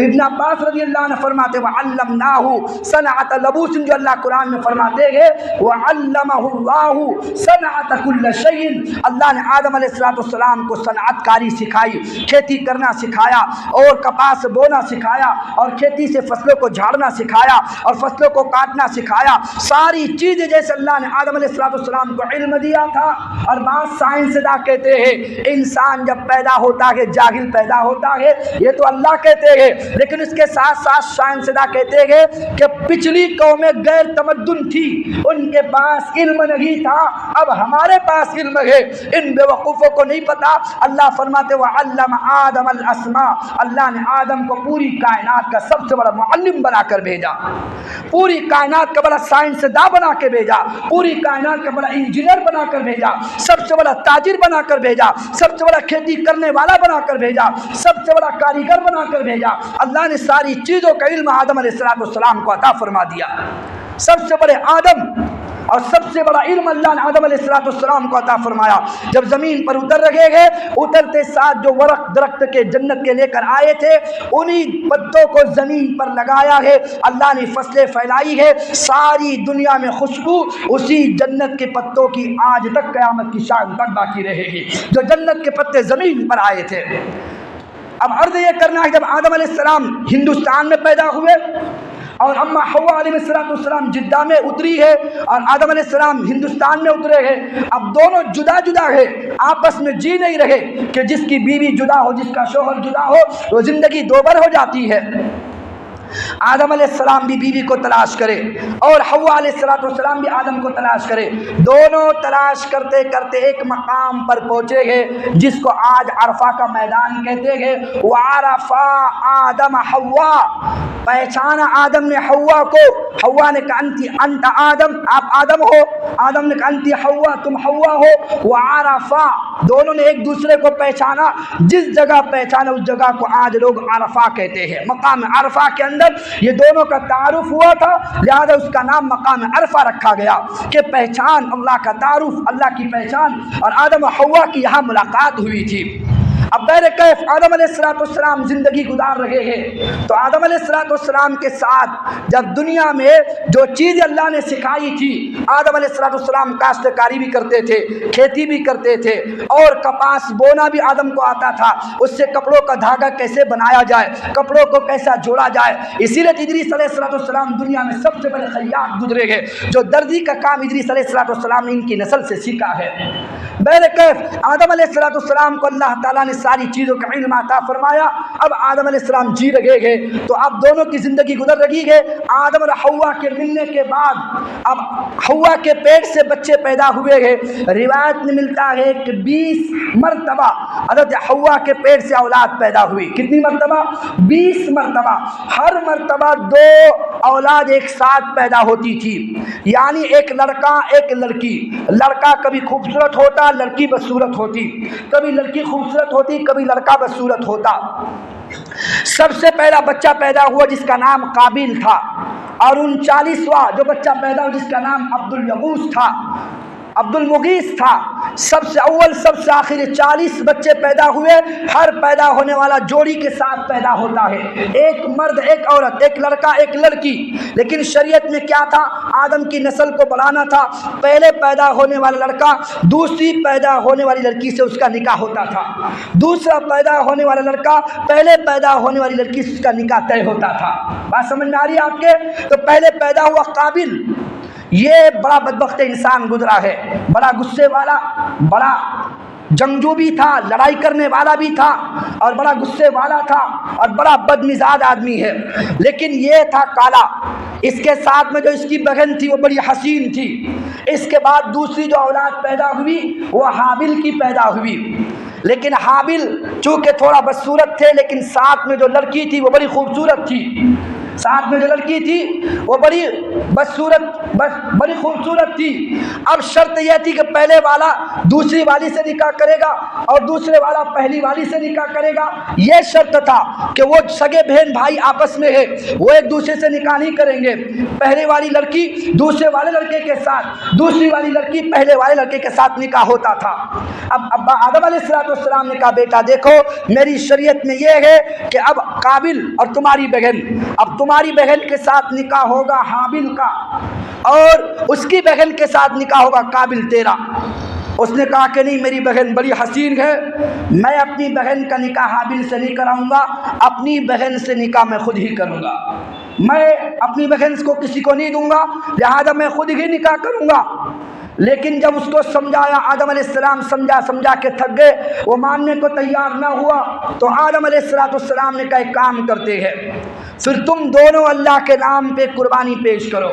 ابن عباس رضی اللہ عنہ فرماتے وَعَلَّمْنَاهُ صَنْعَةَ لَبُوسٍ، جو اللہ قرآن میں فرماتے ہیں وَعَلَّمَهُ اللَّهُ صَنْعَةَ كُلَّ شَيْءٍ، اللہ نے آدم علیہ السلام کو صنعت کاری سکھائی، کھیتی کرنا سکھایا اور کپاس بونا سکھایا اور کھیتی سے فصلوں کو جھاڑنا سکھایا اور فصلوں کو کاٹنا سکھایا، ساری چیزیں جیسے اللہ نے آدم علیہ السلام کو علم دیا تھا۔ اور بعض سائنسداں کہتے ہیں انسان جب پیدا ہوتا ہے جاہل پیدا ہوتا ہے، یہ تو اللہ کہتے ہیں، لیکن اس کے ساتھ ساتھ سائنسداں کہتے ہیں کہ پچھلی قومیں غیر تمدن تھی، ان کے پاس علم نہیں تھا، اب ہمارے پاس علم ہے، ان بیوقوفوں کو نہیں پتا۔ اللہ فرماتے وَعَلَّمَ آدَمَ الْأَسْمَاءَ، اللہ نے آدم کو پوری کائنات کا سب سے بڑا معلم بنا کر بھیجا، پوری کائنات کا بڑا سائنسداں بنا کے بھیجا، پوری کائنات کا بڑا انجینئر بنا کر بھیجا، سب سے بڑا تاجر بنا کر بھیجا، سب سے بڑا کھیتی کرنے والا بنا کر بھیجا، سب سے بڑا کاریگر بنا کر بھیجا۔ اللہ نے ساری چیزوں کا علم آدم علیہ السلام کو عطا فرما دیا۔ سب سے بڑے آدم اور سب سے بڑا علم اللہ نے آدم علیہ السلام کو عطا فرمایا۔ جب زمین پر اتر رہے گئے، اترتے ساتھ جو ورق درخت کے جنت کے لے کر آئے تھے انہی پتوں کو زمین پر لگایا ہے، اللہ نے فصلیں پھیلائی ہے، ساری دنیا میں خوشبو اسی جنت کے پتوں کی آج تک قیامت کی شام تک باقی رہے گی، جو جنت کے پتے زمین پر آئے تھے۔ اب عرض یہ کرنا ہے، جب آدم علیہ السلام ہندوستان میں پیدا ہوئے اور اما حوا علیہ السلام جدہ میں اتری ہے اور آدم علیہ السلام ہندوستان میں اترے ہیں، اب دونوں جدا جدا ہے، آپس میں جی نہیں رہے کہ جس کی بیوی جدا ہو، جس کا شوہر جدا ہو، وہ زندگی دوبر ہو جاتی ہے۔ آدم علیہ السلام بھی بیوی کو تلاش کرے اور حوا علیہ السلام بھی آدم کو تلاش کرے، دونوں تلاش کرتے کرتے ایک مقام پر پہنچے گئے جس کو آج عرفہ کا میدان کہتے ہیں۔ وَعَرَفَا آدم حوا، پہچانا آدم نے حوا کو، حوا نے کہا انت آدم، آپ آدم ہو، آدم نے کہا انت حوا، تم حوا ہو۔ وَعَرَفَا، دونوں نے ایک دوسرے کو پہچانا، جس جگہ پہچانا اس جگہ کو آج لوگ عرفہ کہتے ہیں۔ مقام عرفہ کے اندر یہ دونوں کا تعارف ہوا تھا، لہذا اس کا نام مقام عرفہ رکھا گیا کہ پہچان، اللہ کا تعارف، اللہ کی پہچان، اور آدم و حوا کی یہاں ملاقات ہوئی تھی۔ اب بہر کیف آدم علیہ السلام زندگی گزار رہے ہیں تو آدم علیہ السلام کے ساتھ جب دنیا میں جو چیز اللہ نے سکھائی تھی، آدم علیہ السلام کاشتکاری بھی کرتے تھے، کھیتی بھی کرتے تھے اور کپاس بونا بھی آدم کو آتا تھا، اس سے کپڑوں کا دھاگا کیسے بنایا جائے، کپڑوں کو کیسا جوڑا جائے۔ اسی لیے ادریس علیہ السلام دنیا میں سب سے بڑے خیاط گزرے گئے، جو دردی کا کام ادریس علیہ السلام نے ان کی نسل سے سیکھا ہے۔ بہر کیف آدم علیہ السلام کو اللہ تعالیٰ نے ساری چیزوں کا علم عطا فرمایا۔ اب آدم علیہ السلام جی رہے گئے تو اب دونوں کی زندگی گزر رہی ہے۔ آدم اور حوا کے ملنے کے بعد اب حوا کے پیٹ سے بچے پیدا ہوئے ہیں، روایت میں ملتا ہے کہ 20 مرتبہ حضرت حوا کے پیٹ سے اولاد پیدا ہوئی۔ کتنی مرتبہ؟ 20 مرتبہ۔ ہر مرتبہ 2 اولاد ایک ساتھ پیدا ہوتی تھی، یعنی ایک لڑکا ایک لڑکی، لڑکا کبھی خوبصورت ہوتا، لڑکی بدصورت ہوتی، کبھی لڑکی خوبصورت ہوتی، کبھی لڑکا بدصورت ہوتا۔ سب سے پہلا بچہ پیدا ہوا جس کا نام قابیل تھا، اور 39واں جو بچہ پیدا ہوا جس کا نام عبدالیغوث تھا، عبد المغیث تھا۔ سب سے اول سب سے آخر 40 بچے پیدا ہوئے، ہر پیدا ہونے والا جوڑی کے ساتھ پیدا ہوتا ہے، ایک مرد ایک عورت، ایک لڑکا ایک لڑکی۔ لیکن شریعت میں کیا تھا؟ آدم کی نسل کو بڑھانا تھا، پہلے پیدا ہونے والا لڑکا دوسری پیدا ہونے والی لڑکی سے اس کا نکاح ہوتا تھا، دوسرا پیدا ہونے والا لڑکا پہلے پیدا ہونے والی لڑکی سے اس کا نکاح طے ہوتا تھا۔ بات سمجھ میں آ رہی ہے آپ کے؟ تو پہلے پیدا ہوا قابل، یہ بڑا بدبخت انسان گزرا ہے، بڑا غصے والا، بڑا جنگجو بھی تھا، لڑائی کرنے والا بھی تھا اور بڑا غصے والا تھا اور بڑا بدمزاج آدمی ہے، لیکن یہ تھا کالا۔ اس کے ساتھ میں جو اس کی بہن تھی وہ بڑی حسین تھی۔ اس کے بعد دوسری جو اولاد پیدا ہوئی وہ حابل کی پیدا ہوئی، لیکن حابل چونکہ تھوڑا بدصورت تھے، لیکن ساتھ میں جو لڑکی تھی وہ بڑی خوبصورت تھی۔ ساتھ میں جو لڑکی تھی وہ بڑی خوبصورت تھی۔ اب شرط یہ تھی کہ پہلے والا دوسری والی سے نکاح کرے گا اور دوسرے والا پہلی والی سے نکاح کرے گا۔ یہ شرط تھا کہ وہ سگے بہن بھائی آپس میں ہے، وہ ایک دوسرے سے نکاح نہیں کریں گے۔ پہلے والی لڑکی دوسرے والے لڑکے کے ساتھ، دوسری والی لڑکی پہلے والے لڑکے کے ساتھ نکاح ہوتا تھا۔ اب ابا آدم علیہ السلام نے کہا بیٹا دیکھو میری شریعت میں یہ ہے کہ اب قابل اور تمہاری بہن، اب تمہاری بہن کے ساتھ نکاح ہوگا حابل کا اور اس کی بہن کے ساتھ نکاح ہوگا قابل تیرا۔ اس نے کہا کہ نہیں، میری بہن بڑی حسین ہے، میں اپنی بہن کا نکاح حابل سے نہیں کراؤں گا، اپنی بہن سے نکاح میں خود ہی کروں گا، میں اپنی بہن کو کسی کو نہیں دوں گا، لہذا میں خود ہی نکاح کروں گا۔ لیکن جب اس کو سمجھایا، آدم علیہ السلام سمجھا کے تھک گئے، وہ ماننے کو تیار نہ ہوا، تو آدم علیہ السلام نے کہا ایک کام کرتے ہیں، پھر تم دونوں اللہ کے نام پہ قربانی پیش کرو،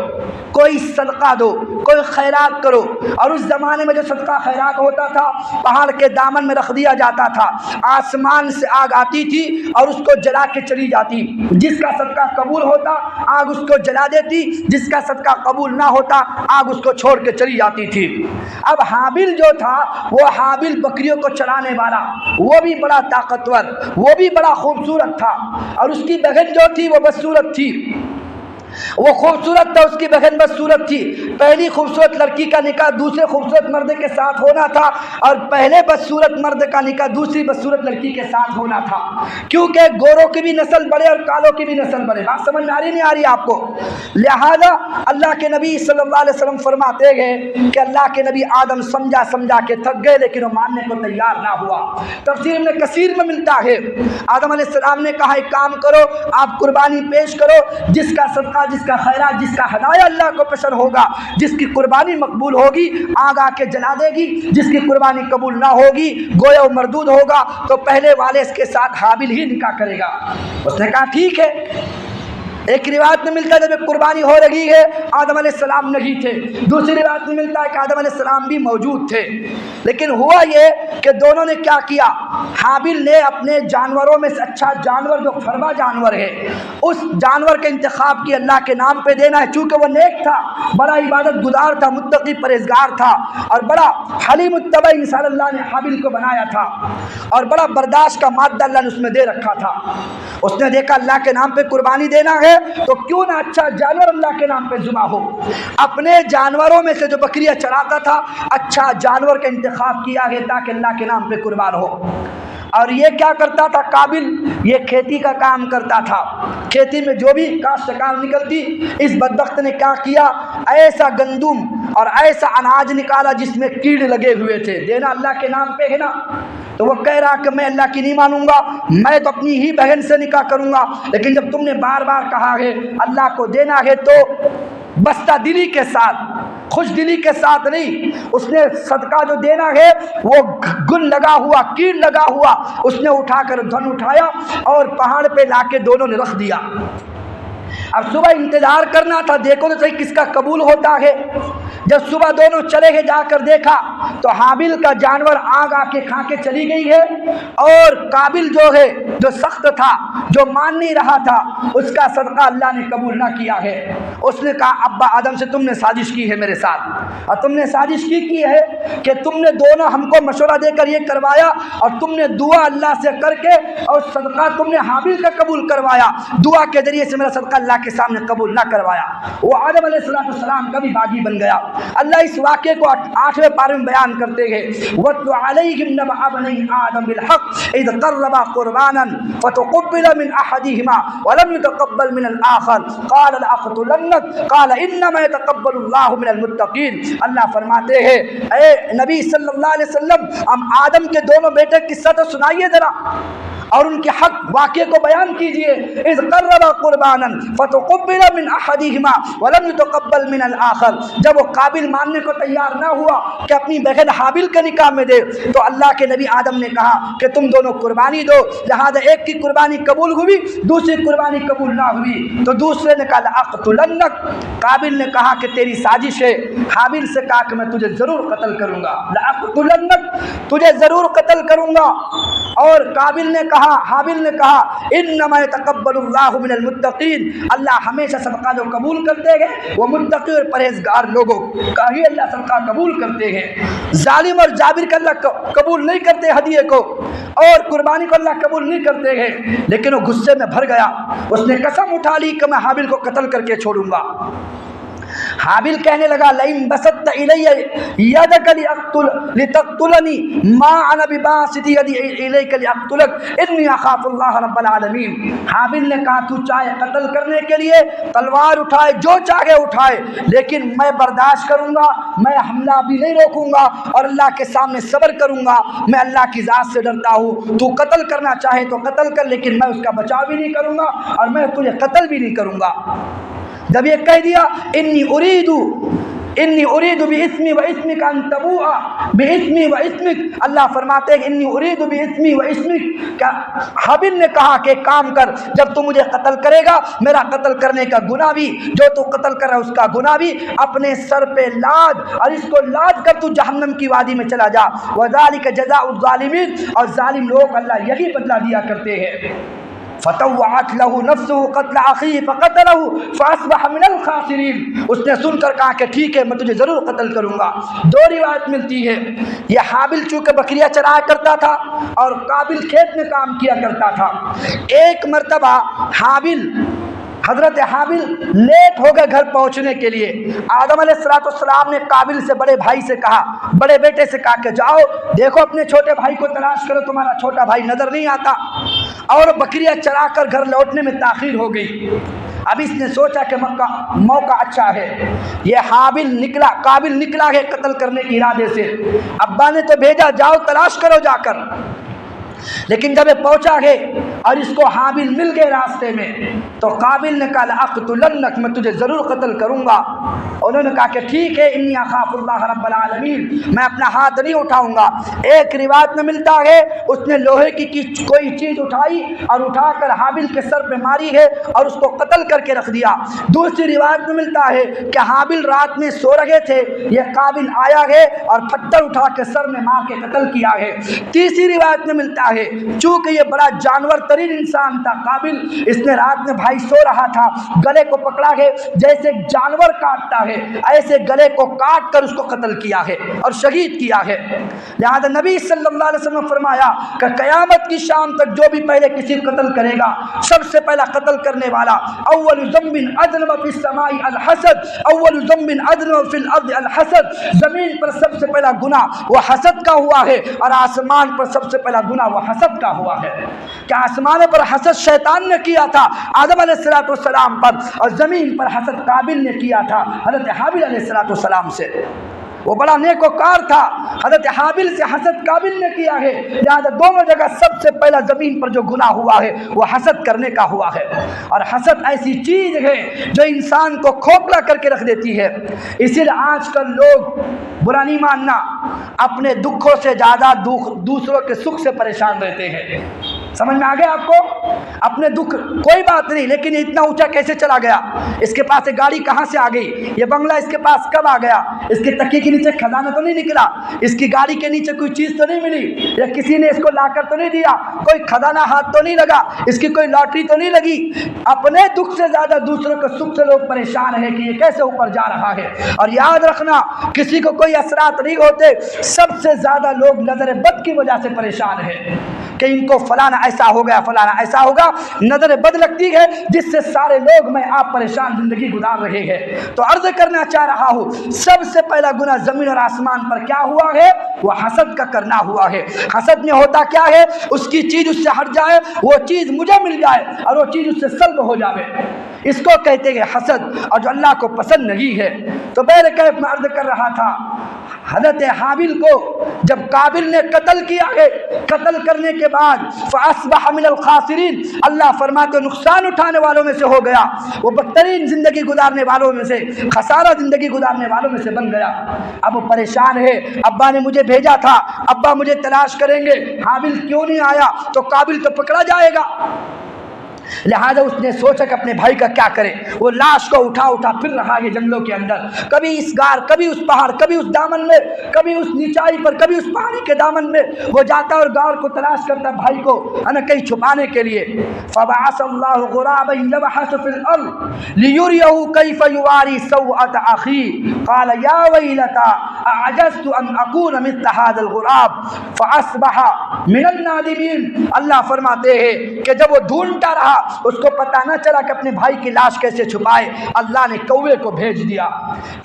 کوئی صدقہ دو، کوئی خیرات کرو۔ اور اس زمانے میں جو صدقہ خیرات ہوتا تھا پہاڑ کے دامن میں رکھ دیا جاتا تھا، آسمان سے آگ آتی تھی اور اس کو جلا کے چلی جاتی، جس کا صدقہ قبول ہوتا آگ اس کو جلا دیتی، جس کا صدقہ قبول نہ ہوتا آگ اس کو چھوڑ کے چلی جاتی تھی۔ اب حابل جو تھا وہ حابل بکریوں کو چرانے والا، وہ بھی بڑا طاقتور، وہ بھی بڑا خوبصورت تھا، اور اس کی بہن جو تھی وہ بدصورت تھی، وہ خوبصورت تھا، اس کی بہن بدصورت تھی۔ پہلی خوبصورت لڑکی کا نکاح دوسرے خوبصورت مرد کے ساتھ ہونا تھا اور پہلے بدصورت مرد کا نکاح دوسری بدصورت لڑکی کے ساتھ ہونا تھا، کیونکہ گوروں کی بھی نسل بڑھے اور کالوں کی بھی نسل بڑھے۔ بات سمجھ میں آ رہی نہیں آ رہی آپ کو؟ لہذا اللہ کے نبی صلی اللہ علیہ وسلم فرماتے گئے کہ اللہ کے نبی آدم سمجھا کے تھک گئے لیکن وہ ماننے کو تیار نہ ہوا۔ تفسیر میں کثیر میں ملتا ہے آدم علیہ السلام نے کہا ایک کام کرو، آپ قربانی پیش کرو، جس کا صدقہ، جس کا خیرات، جس کا ہدایہ اللہ کو پسند ہوگا، جس کی قربانی مقبول ہوگی آگ آ کے جلا دے گی، جس کی قربانی قبول نہ ہوگی گویا وہ مردود ہوگا، تو پہلے والے اس کے ساتھ حابل ہی نکاح کرے گا۔ اس نے کہا ٹھیک ہے۔ ایک روایت میں ملتا ہے جب قربانی ہو رہی ہے آدم علیہ السلام نہیں تھے، دوسری روایت میں ملتا ہے کہ آدم علیہ السلام بھی موجود تھے، لیکن ہوا یہ کہ دونوں نے کیا کیا، حابل نے اپنے جانوروں میں سے اچھا جانور جو فرما جانور ہے اس جانور کا انتخاب کیا، اللہ کے نام پہ دینا ہے، چونکہ وہ نیک تھا، بڑا عبادت گزار تھا، متقی پرہیزگار تھا اور بڑا حلیم متبع انسان اللہ نے حابل کو بنایا تھا اور بڑا برداشت کا مادہ اللہ نے اس میں دے رکھا تھا۔ اس نے دیکھا اللہ کے نام پہ قربانی دینا ہے تو کیوں نہ اچھا جانور اللہ کے نام پہ ذبح ہو۔ اپنے جانوروں میں سے جو بکریاں چراتا تھا اچھا جانور کا انتخاب کیا گیا تاکہ اللہ کے نام پہ قربان ہو۔ اور یہ کیا کرتا تھا قابل، یہ کھیتی کا کام کرتا تھا، کھیتی میں جو بھی کاشتکار نکلتی، اس بدبخت نے کیا کیا، ایسا گندم اور ایسا اناج نکالا جس میں کیڑ لگے ہوئے تھے، دینا اللہ کے نام پہ ہے نا، تو وہ کہہ رہا کہ میں اللہ کی نہیں مانوں گا، میں تو اپنی ہی بہن سے نکاح کروں گا، لیکن جب تم نے بار بار کہا ہے اللہ کو دینا ہے تو بستہ دلی کے ساتھ، خوش دلی کے ساتھ نہیں، اس نے صدقہ جو دینا ہے وہ گن لگا ہوا، کیڑ لگا ہوا، اس نے اٹھا کر دھن اٹھایا اور پہاڑ پہ لا کے دونوں نے رکھ دیا۔ اب صبح انتظار کرنا تھا، دیکھو تو صحیح کس کا قبول ہوتا ہے۔ جب صبح دونوں چلے گئے جا کر دیکھا تو حابل کا جانور آگ آ کے کھا کے چلی گئی ہے اور قابل جو ہے جو سخت تھا، جو مان نہیں رہا تھا، اس کا صدقہ اللہ نے قبول نہ کیا ہے۔ اس نے کہا ابا آدم سے تم نے سازش کی ہے میرے ساتھ، اور تم نے سازش کی ہے کہ تم نے دونوں ہم کو مشورہ دے کر یہ کروایا اور تم نے دعا اللہ سے کر کے اور صدقہ تم نے حابل کا قبول کروایا، دعا کے ذریعے سے میرا صدقہ اللہ کے سامنے قبول نہ کروایا۔ وہ آدم علیہ السلام کا بھی باغی بن گیا۔ اللہ اس واقعے کو 8ویں پارے میں بیان کرتے ہیں، وَاتْلُ عَلَيْهِمْ نَبَأَ بَنِي آدَمَ بِالْحَقِّ إِذْ قَرَّبَا قُرْبَانًا فَتُقُبِّلَ مِنْ أَحَدِهِمَا وَلَمْ يُتَقَبَّلْ مِنَ الْآخَرِ قَالَ لَأَقْتُلَنَّكَ قَالَ إِنَّمَا يَتَقَبَّلُ اللَّهُ مِنَ الْمُتَّقِينَ۔ اللہ فرماتے ہیں اے نبی صلی اللہ علیہ وسلم، ہم آدم کے دونوں بیٹے قصہ تو سنائیے ذرا اور ان کے حق واقعے کو بیان کیجئے۔ اذ قربا قربانا فتقبل من احدهما ولم يتقبل من الاخر، جب وہ قابل ماننے کو تیار نہ ہوا کہ اپنی بہن حابل کے نکاح میں دے، تو اللہ کے نبی آدم نے کہا کہ تم دونوں قربانی دو، لہذا ایک کی قربانی قبول ہوئی، دوسری قربانی قبول نہ ہوئی، تو دوسرے نے کہا لأقتلنک، قابل نے کہا کہ تیری سازش ہے، حابل سے کہا کہ میں تجھے ضرور قتل کروں گا، لأقتلنک، تجھے ضرور قتل کروں گا، اور حابل نے کہا انما يتقبل اللہ من المتقین، اللہ ہمیشہ صدقہ جو قبول کرتے ہیں وہ متقی اور پرہیزگار لوگوں کا ہی اللہ صدقہ قبول کرتے ہیں۔ ظالم اور جابر کا اللہ قبول نہیں کرتے ہدیے کو، اور قربانی کو اللہ قبول نہیں کرتے ہیں، لیکن وہ غصے میں بھر گیا، اس نے قسم اٹھا لی کہ میں حابل کو قتل کر کے چھوڑوں گا۔ حابل کہنے لگا لئن بسطت الی یدک لتقتلنی ما انا بباسط یدی الیک لاقتلک انی اخاف اللہ رب العالمین۔ حابل نے کہا تو چاہے قتل کرنے کے لیے تلوار اٹھائے، جو چاہے اٹھائے، لیکن میں برداشت کروں گا، میں حملہ بھی نہیں روکوں گا، اور اللہ کے سامنے صبر کروں گا، میں اللہ کی ذات سے ڈرتا ہوں، تو قتل کرنا چاہے تو قتل کر، لیکن میں اس کا بچاؤ بھی نہیں کروں گا اور میں تجھے قتل بھی نہیں کروں گا۔ جب یہ کہہ دیا انی اريد باسمی و اسمک ان تبوء باسمی و اسمک، اللہ فرماتے ہیں انی اريد باسمی و اسمک، کیا حابل نے کہا کہ کام کر، جب تو مجھے قتل کرے گا میرا قتل کرنے کا گناہ بھی، جو تو قتل کر رہا ہے اس کا گناہ بھی اپنے سر پہ لاد، اور اس کو لاد کر تو جہنم کی وادی میں چلا جا، وذالک جزاء الظالمین، اور ظالم لوگ اللہ یہی بدلہ دیا کرتے ہیں۔ فطوعت له نفسه قتل اخيه فقتله فاصبح من الخاسرین، اس نے سن کر کہا کہ ٹھیک ہے میں تجھے ضرور قتل کروں گا۔ دو روایت ملتی ہے، یہ حابل چونکہ بکریاں چرایا کرتا تھا اور قابل کھیت میں کام کیا کرتا تھا۔ ایک مرتبہ حضرت حابل لیٹ ہو گئے گھر پہنچنے کے لیے، آدم علیہ السلام نے قابل سے بڑے بھائی سے کہا، بڑے بیٹے سے کہا کہ جاؤ دیکھو اپنے چھوٹے بھائی کو تلاش کرو، تمہارا چھوٹا بھائی نظر نہیں آتا، اور بکریاں چرا کر گھر لوٹنے میں تاخیر ہو گئی۔ اب اس نے سوچا کہ موقع اچھا ہے، یہ قابل نکلا ہے قتل کرنے کے ارادے سے، ابا نے تو بھیجا جاؤ تلاش کرو جا کر، لیکن جب یہ پہنچا ہے اور اس کو حابل مل گئے راستے میں، تو قابل نے کہا لأقتلنک، میں تجھے ضرور قتل کروں گا۔ انہوں نے کہا کہ ٹھیک ہے انی اخاف اللہ رب العالمین، میں اپنا ہاتھ نہیں اٹھاؤں گا۔ ایک روایت میں ملتا ہے اس نے لوہے کی کوئی چیز اٹھائی اور اٹھا کر حابل کے سر پہ ماری ہے اور اس کو قتل کر کے رکھ دیا۔ دوسری روایت میں ملتا ہے کہ حابل رات میں سو رہے تھے، یہ قابل آیا ہے اور پتھر اٹھا کے سر میں مار کے قتل کیا ہے۔ تیسری روایت میں ملتا ہے چونکہ یہ بڑا جانور ترین انسان تھا قابل، اس نے رات میں بھائی سو رہا تھا، گلے کو پکڑا ہے، جیسے جانور کاٹتا ہے ایسے گلے کو کاٹ کر اس کو قتل کیا ہے اور شہید کیا ہے۔ لہذا نبی صلی اللہ علیہ وسلم نے فرمایا کہ قیامت کی شام تک جو بھی پہلے کسی کو قتل کرے گا، سب سے پہلا قتل کرنے والا اول ذنب اذنب فی السماء الحسد، اول ذنب اذنب فی الارض الحسد، زمین پر سب سے پہلا گناہ وہ حسد کا ہوا ہے، اور آسمان پر سب سے پہلا گناہ وہ حسد کا ہوا ہے۔ کیا آسمان پر حسد شیطان نے کیا تھا آدم علیہ السلام پر، اور زمین پر حسد قابل نے کیا تھا حضرت حابل علیہ السلام سے۔ وہ بڑا نیکوکار تھا، حضرت حابل سے حسد قابل نے کیا ہے، لہذا دونوں جگہ سب سے پہلا زمین پر جو گناہ ہوا ہے وہ حسد کرنے کا ہوا ہے۔ اور حسد ایسی چیز ہے جو انسان کو کھوکھلا کر کے رکھ دیتی ہے، اسی لیے آج کل لوگ، برا نہیں ماننا، اپنے دکھوں سے زیادہ دوسروں کے سکھ سے پریشان رہتے ہیں۔ سمجھ میں آ گیا آپ کو؟ اپنے دکھ کوئی بات نہیں، لیکن یہ اتنا اونچا کیسے چلا گیا، اس کے پاس یہ گاڑی کہاں سے آ گئی، یہ بنگلہ اس کے پاس کب آ گیا، اس کے تکیے کے نیچے خزانہ تو نہیں نکلا، اس کی گاڑی کے نیچے کوئی چیز تو نہیں ملی، یا کسی نے اس کو لا کر تو نہیں دیا، کوئی خزانہ ہاتھ تو نہیں لگا، اس کی کوئی لاٹری تو نہیں لگی۔ اپنے دکھ سے زیادہ دوسروں کے سکھ سے لوگ پریشان ہیں کہ یہ کیسے اوپر جا رہا ہے۔ اور یاد رکھنا کسی کو کوئی اثرات نہیں ہوتے، سب سے زیادہ لوگ نظر بد کی وجہ سے پریشان ہیں کہ ان کو فلانا ایسا ہو گیا، فلانا ایسا ہوگا، نظر بد لگتی ہے جس سے سارے لوگ میں آپ پریشان زندگی گزار رہے ہیں۔ تو عرض کرنا چاہ رہا ہوں سب سے پہلا گناہ زمین اور آسمان پر کیا ہوا ہے، وہ حسد کا کرنا ہوا ہے۔ حسد میں ہوتا کیا ہے، اس کی چیز اس سے ہٹ جائے، وہ چیز مجھے مل جائے اور وہ چیز اس سے سلب ہو جائے، اس کو کہتے ہیں حسد، اور جو اللہ کو پسند نہیں ہے۔ تو بہرکیف میں عرض کر رہا تھا حضرت حابل کو جب قابل نے قتل کیا ہے، قتل کرنے کے بعد فاصبح من الخاسرین، اللہ فرماتے نقصان اٹھانے والوں میں سے ہو گیا، وہ بدترین زندگی گزارنے والوں میں سے، خسارہ زندگی گزارنے والوں میں سے بن گیا۔ اب وہ پریشان ہے، ابا نے مجھے بھیجا تھا، ابا مجھے تلاش کریں گے، حابل کیوں نہیں آیا؟ تو قابل تو پکڑا جائے گا۔ لہذا اس نے سوچا کہ اپنے بھائی کا کیا کرے۔ وہ لاش کو اٹھا پھر رہا ہے جنگلوں کے اندر، کبھی اس غار، کبھی اس پہاڑ، کبھی اس دامن میں، کبھی اس نیچائی پر، کبھی اس پہاڑی کے دامن میں وہ جاتا اور غار کو تلاش کرتا بھائی کو کہیں چھپانے کے لیے۔ فبعث اللہ غرابا یبحث فی الارض لیریہ کیف یواری سوءۃ اخی قال یا ویلتى اعجزت ان اکون مثل هذا الغراب فاصبح من النادمین۔ اللہ فرماتے ہیں کہ جب وہ ڈھونڈتا رہا، اس کو پتہ نہ چلا کہ اپنے بھائی کی لاش کیسے چھپائے، اللہ نے کوے کو بھیج دیا۔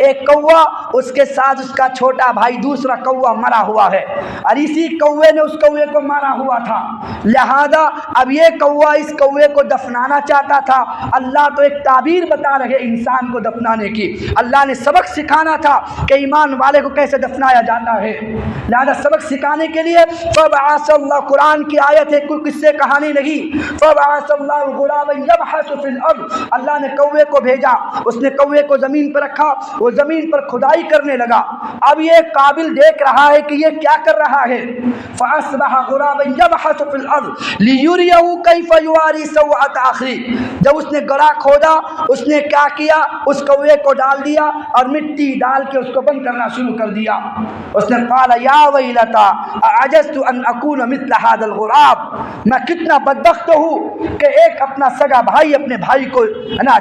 ایک کوا، اس کے ساتھ اس کا چھوٹا بھائی دوسرا کوا مرا ہوا ہے، اور اسی کوے نے اس کوے کو مارا ہوا تھا۔ لہذا اب یہ کوا اس کوے کو دفنانا چاہتا تھا۔ اللہ تو ایک تعبیر بتا رہے انسان کو دفنانے کی، اللہ نے سبق سکھانا تھا کہ ایمان والے کو کیسے دفنایا جاتا ہے۔ لہذا سبق سکھانے کے لیے فبعث اللہ، قرآن کی آیت ہے، کوئی قصے کہانی نہیں۔ فبعث اللہ غرابا یبحث فی الارض، اللہ نے کوے کو بھیجا، اس نے کوے کو زمین پر رکھا، وہ زمین پر کھدائی کرنے لگا۔ اب یہ قابل دیکھ رہا ہے کہ یہ کیا کر رہا ہے۔ فاصبح غرابا یبحث فی الارض لیریہ کیف یواری سوءۃ اخی، جب اس نے گڑھا کھودا، اس نے کیا کیا، اس کوے کو ڈال دیا اور مٹی ڈال کے اس کو بند کرنا شروع کر دیا۔ اس نے قال یا ویلتى اعجزت ان اکون مثل هذا الغراب، میں کتنا بدبخت ہوں کہ ایک اپنا سگا بھائی اپنے بھائی کو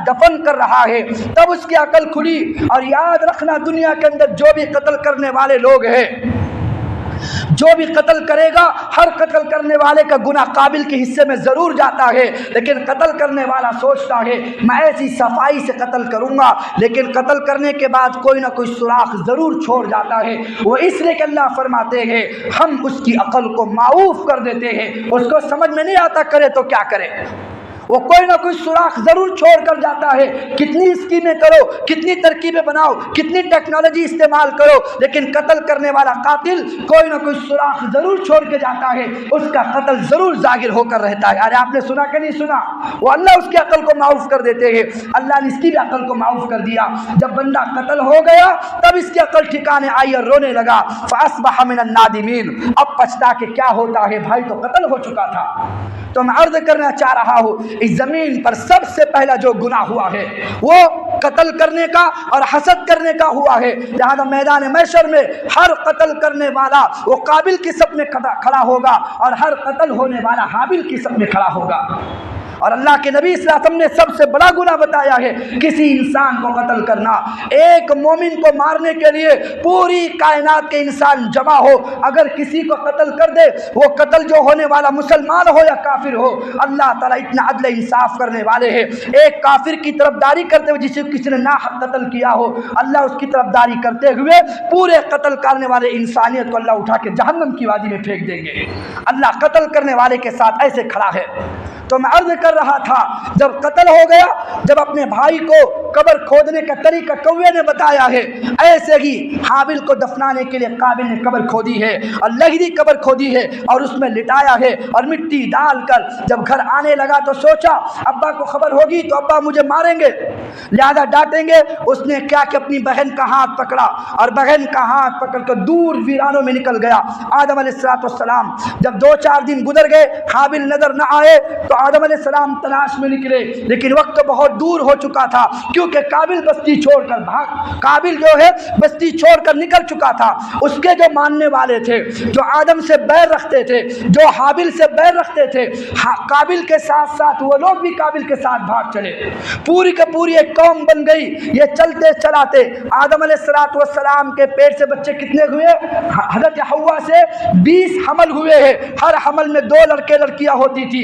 دفن کر رہا ہے۔ تب اس کی عقل کھلی۔ اور یاد رکھنا، دنیا کے اندر جو بھی قتل کرنے والے لوگ ہیں، جو بھی قتل کرے گا، ہر قتل کرنے والے کا گناہ قابل کے حصے میں ضرور جاتا ہے، لیکن قتل کرنے والا سوچتا ہے میں ایسی صفائی سے قتل کروں گا، لیکن قتل کرنے کے بعد کوئی نہ کوئی سوراخ ضرور چھوڑ جاتا ہے۔ وہ اس لیے کہ اللہ فرماتے ہیں ہم اس کی عقل کو معاف کر دیتے ہیں، اس کو سمجھ میں نہیں آتا کرے تو کیا کرے، وہ کوئی نہ کوئی سوراخ ضرور چھوڑ کر جاتا ہے۔ کتنی اسکیمیں کرو، کتنی ترکیبیں بناؤ، کتنی ٹیکنالوجی استعمال کرو، لیکن قتل کرنے والا قاتل کوئی نہ کوئی سوراخ ضرور چھوڑ کے جاتا ہے، اس کا قتل ضرور ظاہر ہو کر رہتا ہے۔ ارے آپ نے سنا کہ نہیں سنا؟ وہ اللہ اس کی عقل کو معاف کر دیتے ہیں۔ اللہ نے اس کی بھی عقل کو معاف کر دیا۔ جب بندہ قتل ہو گیا تب اس کی عقل ٹھکانے آئی اور رونے لگا۔ فاصبح من النادمین، اب پچھتا کہ کیا ہوتا ہے، بھائی تو قتل ہو چکا تھا۔ تو میں عرض کرنا چاہ رہا ہوں، اس زمین پر سب سے پہلا جو گناہ ہوا ہے وہ قتل کرنے کا اور حسد کرنے کا ہوا ہے۔ لہذا میدان محشر میں ہر قتل کرنے والا وہ قابل کی صف میں کھڑا ہوگا، اور ہر قتل ہونے والا حابل کی صف میں کھڑا ہوگا۔ اور اللہ کے نبی صلی اللہ علیہ وسلم نے سب سے بڑا گناہ بتایا ہے کسی انسان کو قتل کرنا۔ ایک مومن کو مارنے کے لیے پوری کائنات کے انسان جمع ہو، اگر کسی کو قتل کر دے، وہ قتل جو ہونے والا مسلمان ہو یا کافر ہو، اللہ تعالیٰ اتنا عدل انصاف کرنے والے ہیں۔ ایک کافر کی طرفداری کرتے ہوئے جسے کسی نے ناحق قتل کیا ہو، اللہ اس کی طرفداری کرتے ہوئے پورے قتل کرنے والے انسانیت کو اللہ اٹھا کے جہنم کی وادی میں پھینک دیں گے۔ اللہ قتل کرنے والے کے ساتھ ایسے کھڑا ہے۔ تو میں عرض کر رہا تھا، جب قتل ہو گیا، جب اپنے بھائی کو قبر کھودنے کا طریقہ کوے نے بتایا ہے، ایسے ہی حابل کو دفنانے کے لیے قابل نے قبر کھودی ہے اور لگڑی قبر کھودی ہے اور اس میں لٹایا ہے اور مٹی ڈال کر جب گھر آنے لگا تو سوچا ابا کو خبر ہوگی تو ابا مجھے ماریں گے، لہذا ڈانٹیں گے۔ اس نے کیا کہ اپنی بہن کا ہاتھ پکڑا اور بہن کا ہاتھ پکڑ کر دور ویرانوں میں نکل گیا۔ آدم علیہ السلام جب 2-4 دن گزر گئے، حابل نظر نہ آئے تو آدم علیہ السلام تلاش میں نکلے، لیکن وقت تو بہت دور ہو چکا تھا، کیونکہ قابل بستی چھوڑ کر قابل جو ہے بستی چھوڑ کر نکل چکا تھا۔ اس کے جو ماننے والے تھے، جو آدم سے بیر رکھتے تھے، جو حابل سے بیر رکھتے تھے، قابل کے ساتھ ساتھ وہ لوگ بھی قابل کے ساتھ بھاگ چلے۔ پوری کے پوری ایک قوم بن گئی۔ یہ چلتے چلاتے آدم علیہ السلام کے پیٹ سے بچے کتنے ہوئے؟ حضرت حوا سے 20 حمل ہوئے ہیں۔ ہر حمل میں 2 لڑکے لڑکیاں ہوتی تھی،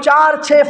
4-6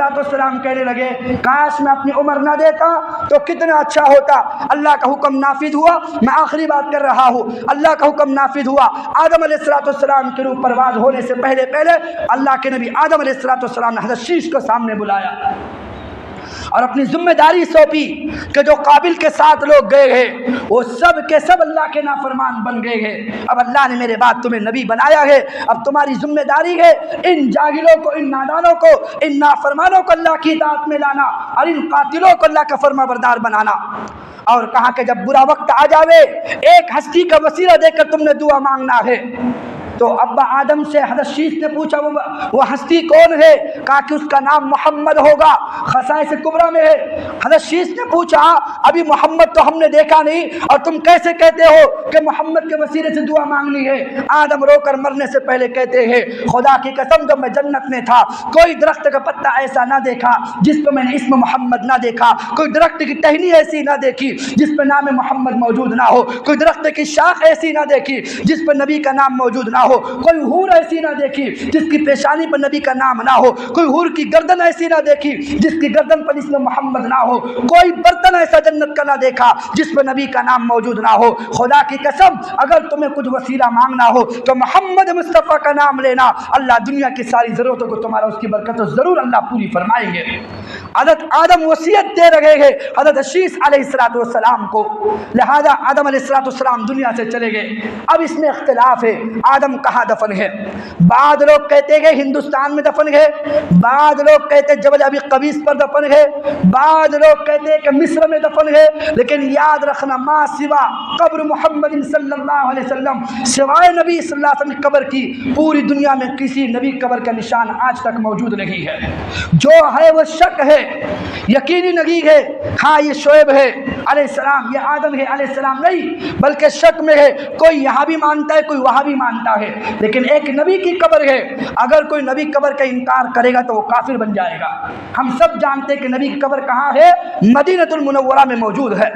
السلام کہنے لگے کاش میں اپنی عمر نہ دیتا تو کتنا اچھا ہوتا۔ اللہ کا حکم نافذ ہوا، میں آخری بات کر رہا ہوں، اللہ کا حکم نافذ ہوا، آدم علیہ السلام کے روح پرواز ہونے سے پہلے اللہ کے نبی آدم علیہ السلام نے حضرت شیش کو سامنے بلایا اور اپنی ذمہ داری سونپی کہ جو قابل کے ساتھ لوگ گئے ہیں وہ سب کے سب اللہ کے نافرمان بن گئے ہیں، اب اللہ نے میرے بعد تمہیں نبی بنایا ہے، اب تمہاری ذمہ داری ہے ان جاہلوں کو، ان نادانوں کو، ان نافرمانوں کو اللہ کی اطاعت میں لانا اور ان قاتلوں کو اللہ کا فرما بردار بنانا۔ اور کہا کہ جب برا وقت آ جاوے ایک ہستی کا وسیلہ دے کر تم نے دعا مانگنا ہے۔ تو ابا آدم سے حضرت شیش نے پوچھا وہ ہستی کون ہے؟ کہا کہ اس کا نام محمد ہوگا، خصائص کبریٰ میں ہے۔ حضرت شیش نے پوچھا ابھی محمد تو ہم نے دیکھا نہیں اور تم کیسے کہتے ہو کہ محمد کے وسیلے سے دعا مانگنی ہے؟ آدم رو کر مرنے سے پہلے کہتے ہیں خدا کی قسم جب میں جنت میں تھا کوئی درخت کا پتا ایسا نہ دیکھا جس پہ میں نے اسم محمد نہ دیکھا، کوئی درخت کی ٹہنی ایسی نہ دیکھی جس پہ نام محمد موجود نہ ہو، کوئی درخت کی شاخ ایسی نہ دیکھی جس پہ نبی کا نام موجود نہ ہو، کوئی حور ایسی نہ دیکھی جس کی پیشانی پر نبی کا نام نہ ہو، کوئی حور کی گردن ایسی نہ دیکھی جس کی گردن پر اسم محمد نہ ہو، کوئی برتن ایسا جنت کا نہ دیکھا جس پر نبی کا نام موجود نہ ہو۔ خدا کی قسم اگر تمہیں کچھ وسیلہ مانگنا ہو تو محمد مصطفیٰ کا نام لینا، اللہ دنیا کی ساری ضرورتوں کو تمہارا اس کی برکت ضرور اللہ پوری فرمائیں گے۔ حضرت آدم وصیت دے رہے ہیں حضرت شیش علیہ السلام کو، لہذا آدم علیہ السلام دنیا سے چلے گئے۔ اب اس میں اختلاف ہے آدم کہاں دفن ہے، بعض لوگ کہتے ہیں ہندوستان میں دفن ہے، بعض لوگ کہتے ہیں جبل ابی قبیس پر دفن ہے، بعض لوگ کہتے ہیں کہ مصر میں دفن ہے، لیکن یاد رکھنا ما سوا قبر محمد صلی اللہ علیہ وسلم، سوائے نبی صلی اللہ علیہ وسلم قبر کی پوری دنیا میں کسی نبی قبر کا نشان آج تک موجود نہیں ہے۔ جو ہے وہ شک ہے، یقینی نہیں ہے ہاں یہ شعیب ہے علیہ السلام، یہ آدم ہے علیہ السلام، نہیں بلکہ شک میں ہے، کوئی یہاں بھی مانتا ہے کوئی وہاں بھی مانتا ہے، لیکن ایک نبی کی قبر ہے، اگر کوئی نبی قبر کا انکار کرے گا تو وہ کافر بن جائے گا۔ ہم سب جانتے ہیں کہ نبی کی قبر کہاں ہے، مدینہ المنورہ میں موجود ہے،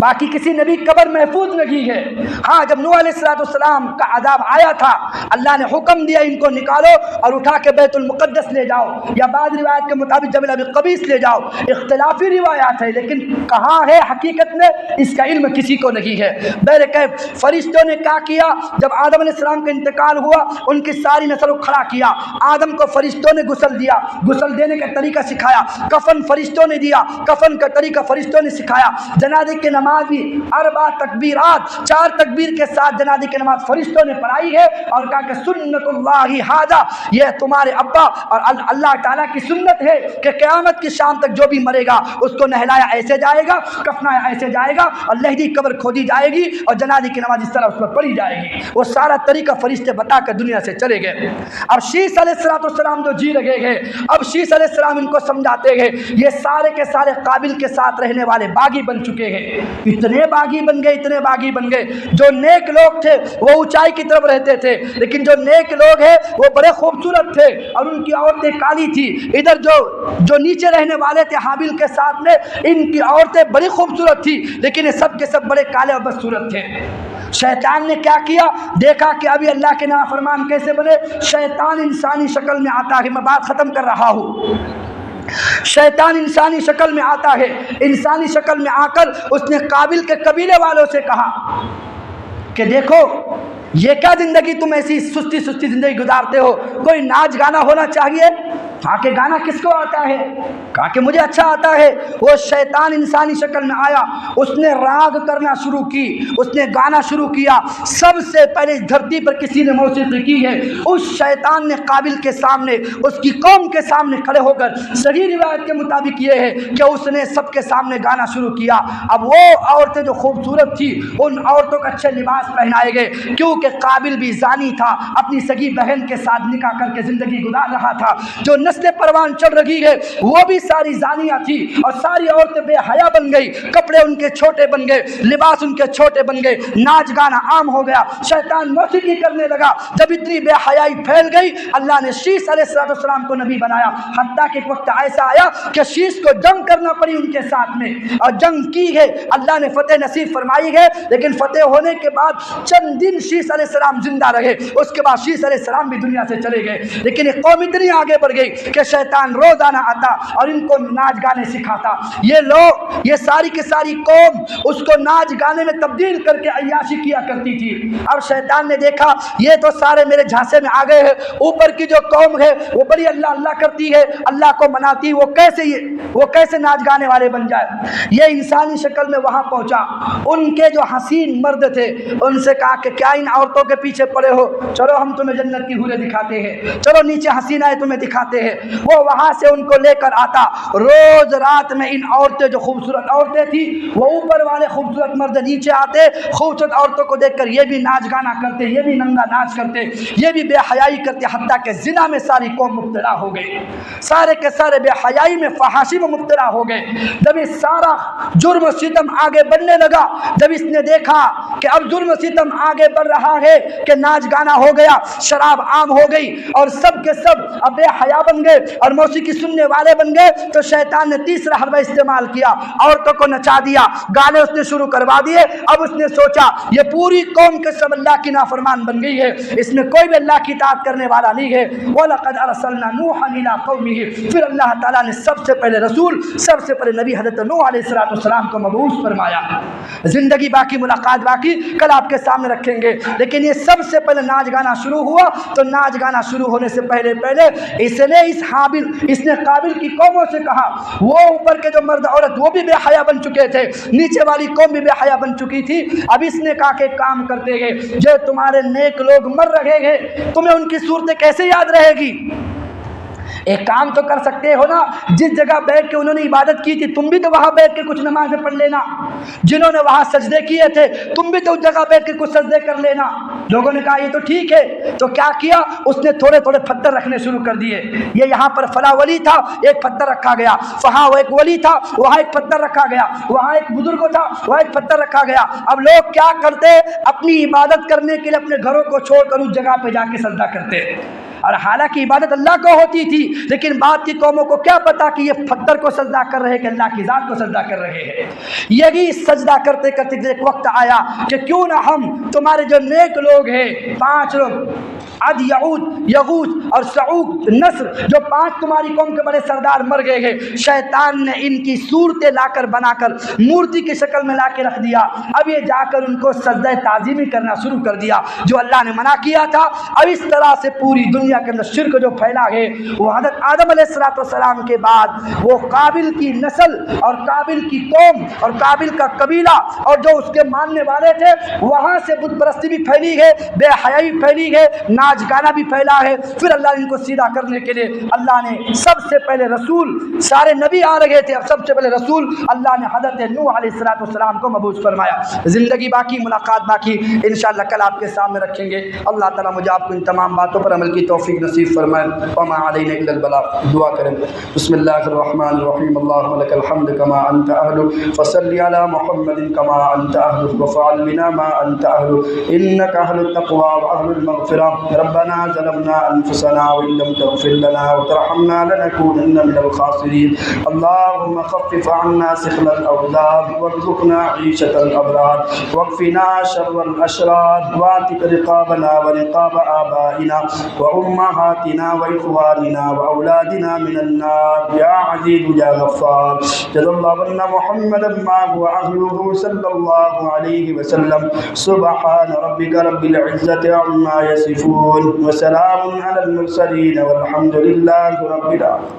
باقی کسی نبی قبر محفوظ نہیں ہے۔ ہاں جب نوح علیہ السلام کا عذاب آیا تھا اللہ نے حکم دیا ان کو نکالو اور اٹھا کے بیت المقدس لے جاؤ، یا بعض روایت کے مطابق جبل ابی قبیس لے جاؤ، اختلافی روایات ہے، لیکن کہاں ہے حقیقت میں اس کا علم کسی کو نہیں ہے۔ بہرکیف فرشتوں نے کیا کیا جب آدم علیہ السلام کا انتقال ہوا، ان کی ساری نسل کو کھڑا کیا، آدم کو فرشتوں نے غسل دیا، غسل دینے کا طریقہ سکھایا، کفن فرشتوں نے دیا، کفن کا طریقہ فرشتوں نے سکھایا، جنازے کی نماز بھی 4 تکبیرات 4 تکبیر کے ساتھ جنازے کی نماز فرشتوں نے پڑھائی ہے، اور کہا کہ سنت اللہ ھذا، یہ تمہارے ابا اور اللہ تعالیٰ کی سنت ہے کہ قیامت کی شام تک جو بھی مرے گا اس کو نہلایا ایسے جائے گا، کفنایا ایسے جائے گا، اور لہدی قبر کھودی جائے گی اور جنازے کی نماز اس طرح اس پر پڑھی جائے گی۔ وہ سارا طریقہ فرشتے بتا کر دنیا سے چلے گئے۔ اب شیش علیہ السلام جو جی رہے ہیں، اب شیش علیہ السلام ان کو سمجھاتے ہیں، یہ سارے کے سارے قابل کے ساتھ رہنے والے باغی بن چکے ہیں، اتنے باغی بن گئے، اتنے باغی بن گئے۔ جو نیک لوگ تھے وہ اونچائی کی طرف رہتے تھے، لیکن جو نیک لوگ ہیں وہ بڑے خوبصورت تھے اور ان کی عورتیں کالی تھی۔ ادھر جو نیچے رہنے والے تھے حابیل کے ساتھ میں، ان کی عورتیں بڑی خوبصورت تھی، لیکن یہ سب کے سب بڑے کالے اور بدصورت تھے۔ شیطان نے کیا کیا، دیکھا کہ ابھی اللہ کے نافرمان کیسے بنے، شیطان انسانی شکل میں آتا ہے، میں بات ختم کر رہا ہوں۔ شیطان انسانی شکل میں آتا ہے، انسانی شکل میں آ کر اس نے قابل کے قبیلے والوں سے کہا کہ دیکھو یہ کیا زندگی تم ایسی سستی زندگی گزارتے ہو، کوئی ناچ گانا ہونا چاہیے۔ کہا کہ گانا کس کو آتا ہے؟ کہا کہ مجھے اچھا آتا ہے۔ وہ شیطان انسانی شکل میں آیا، اس نے راگ کرنا شروع کی، اس نے گانا شروع کیا۔ سب سے پہلے اس دھرتی پر کسی نے موسیقی کی ہے، اس شیطان نے قابل کے سامنے، اس کی قوم کے سامنے کھڑے ہو کر، صحیح روایت کے مطابق یہ ہے کہ اس نے سب کے سامنے گانا شروع کیا۔ اب وہ عورتیں جو خوبصورت تھی ان عورتوں کو اچھے لباس پہنائے گئے، کیونکہ قابل بھی زانی تھا، اپنی سگی بہن کے ساتھ نکاح کر کے زندگی گزار رہا تھا۔ جو نسل پروان چڑھ رہی ہے وہ بھی ساری زانیاں تھی، اور ساری عورتیں بے حیا بن گئی، کپڑے ان کے چھوٹے بن گئے، لباس ان کے چھوٹے بن گئے، ناچ گانا عام ہو گیا، شیطان موسیقی کرنے لگا۔ جب اتنی بے حیائی پھیل گئی، اللہ نے شیش علیہ السلام کو نبی بنایا، حتیٰ کہ ایک وقت ایسا آیا کہ شیش کو جنگ کرنا پڑی ان کے ساتھ میں، اور جنگ کی ہے، اللہ نے فتح نصیب فرمائی ہے، لیکن فتح ہونے کے بعد چند دن شیش شیس علیہ السلام زندہ رہے، اس کے بعد شیس علیہ السلام بھی دنیا سے چلے گئے، لیکن یہ قوم اتنی آگے بڑھ گئی کہ شیطان روزانہ آتا اور ان کو ناچ گانے سکھاتا۔ یہ لوگ، یہ ساری کی ساری قوم اس کو ناچ گانے میں تبدیل کر کے عیاشی کیا کرتی تھی۔ اب شیطان نے دیکھا یہ تو سارے میرے جھانسے میں آ گئے ہیں، اوپر کی جو قوم ہے وہ بڑی اللہ اللہ کرتی ہے، اللہ کو مناتی، وہ کیسے ناچ گانے والے بن جائے۔ یہ انسانی شکل میں وہاں پہنچا، ان کے جو حسین مرد تھے ان سے کہا کہ کیا ان عورتوں کے پیچھے پڑے ہو، چلو ہم تمہیں جنت کی حوریں دکھاتے ہیں، چلو نیچے حسینائیں تمہیں دکھاتے ہیں۔ وہ وہاں سے ان کو لے کر آتا، روز رات میں ان عورتیں جو خوبصورت عورتیں تھیں وہ اوپر والے خوبصورت مرد نیچے آتے، خوبصورت عورتوں کو دیکھ کر یہ بھی ناچ گانا کرتے، یہ بھی ننگا ناچ کرتے، یہ بھی بے حیائی کرتے، حتیٰ کہ زنا میں ساری قوم مبتلا ہو گئی، سارے کے سارے بے حیائی میں، فحاشی میں مبتلا ہو گئے۔ جب یہ سارا جرم و ستم آگے بڑھنے لگا، جب اس نے دیکھا کہ اب جرم و ستم آگے بڑھ رہا ہے کہ ناچ گانا ہو گیا، شراب عام ہو گئی اور سب کے سب اب بے حیا بن گئے اور موسیقی سننے والے بن گئے، تو شیطان نے تیسرا حربہ استعمال کیا، عورتوں کو نچا دیا، گانے اس نے شروع کروا دیے۔ اب اس نے سوچا یہ پوری قوم کے سب اللہ کی نافرمان بن گئی ہے، اس میں کوئی بھی اللہ کی اطاعت کرنے والا نہیں ہے۔ وَلَقَدْ أَرْسَلْنَا نُوحًا إِلَىٰ قَوْمِهِ، پھر اللہ تعالیٰ نے سب سے پہلے رسول، سب سے پہلے نبی حضرت نوح علیہ السلام کو مبعوث فرمایا۔ زندگی باقی، ملاقات باقی، کل آپ کے سامنے رکھیں گے، لیکن یہ سب سے پہلے ناچ گانا شروع ہوا۔ تو ناچ گانا شروع ہونے سے پہلے اس نے قابل کی قوموں سے کہا، وہ اوپر کے جو مرد عورت وہ بھی بے حیا بن چکے تھے، نیچے والی قوم بھی بے حیا بن چکی تھی۔ اب اس نے کہا کہ کام کرتے گئے، جو تمہارے نیک لوگ مر رہے ہیں تمہیں ان کی صورتیں کیسے یاد رہے گی؟ ایک کام تو کر سکتے ہو نا، جس جگہ بیٹھ کے انہوں نے عبادت کی تھی تم بھی تو وہاں بیٹھ کے کچھ نمازیں پڑھ لینا، جنہوں نے وہاں سجدے کیے تھے تم بھی تو اس جگہ بیٹھ کے کچھ سجدے کر لینا۔ لوگوں نے کہا یہ تو ٹھیک ہے، تو کیا کیا؟ اس نے تھوڑے تھوڑے پتھر رکھنے شروع کر دیے۔ یہ یہاں پر فلاں ولی تھا، ایک پتھر رکھا گیا، وہاں وہ ایک ولی تھا، وہاں ایک پتھر رکھا گیا، وہاں ایک بزرگ تھا، وہاں ایک پتھر رکھا گیا۔ اب لوگ کیا کرتے؟ اپنی عبادت کرنے کے لیے اپنے گھروں کو چھوڑ کر اس جگہ پہ جا کے سجدہ کرتے، اور حالانکہ عبادت اللہ کو ہوتی تھی، لیکن بعد کی قوموں کو کیا پتا کہ یہ پتھر کو سجدہ کر رہے ہیں کہ اللہ کی ذات کو سجدہ کر رہے ہیں۔ یہی سجدہ کرتے کرتے ایک وقت آیا کہ کیوں نہ ہم تمہارے جو نیک لوگ ہیں، 5 لوگ، عد، یعود، یغوث اور سعوق، نصر، جو 5 تمہاری قوم کے بڑے سردار مر گئے ہیں، شیطان نے ان کی صورتیں لا کر بنا کر مورتی کی شکل میں لا کے رکھ دیا۔ اب یہ جا کر ان کو سجدہ تعظیمی کرنا شروع کر دیا جو اللہ نے منع کیا تھا۔ اب اس طرح سے پوری دنیا کے اندر شرک جو پھیلا ہے، وہ حضرت آدم علیہ السلام کے بعد وہ قابل کی نسل اور قابل کی قوم اور قابل کا قبیلہ اور جو اس کے ماننے والے تھے، وہاں سے بت پرستی بھی پھیلی ہے، بے حیائی پھیلی ہے، ناچ گانا بھی پھیلا ہے۔ پھر اللہ نے ان کو سیدھا کرنے کے لیے اللہ نے سب سے پہلے رسول، سارے نبی آ رہے تھے، اب سب سے پہلے رسول اللہ نے حضرت نوح علیہ السلام کو مبعوث فرمایا۔ زندگی باقی، ملاقات باقی، انشاءاللہ کل آپ کے سامنے رکھیں گے۔ اللہ تعالیٰ مجھے آپ کو ان تمام باتوں پر عمل کی توفیق نصیب فرمائے۔ وما علینا الا البلاغ۔ دعا کریں۔ بسم اللہ الرحمن الرحیم۔ اللهم لك الحمد كما انت اهل، فصل على محمد كما انت اهل، وفعل بنا ما انت اهل، انك اهل التقوى واهل المغفرة۔ ربنا ظلمنا انفسنا وان لم تغفر لنا وترحمنا لنكونن من الخاسرين۔ اللهم خفف عنا ثقل الاوزار وارزقنا عيشة الابرار، واكفنا شر الاشرار، واعتق رقابنا ورقاب آبائنا وأمهاتنا وإخواننا وأولادنا من النار يا عزيز يا غفار۔ جزا الله عنا محمدا ما هو أهله صلى الله عليه وسلم۔ سبحان ربك رب العزة عما يصفون، وسلام على المرسلين، والحمد لله رب العالمين۔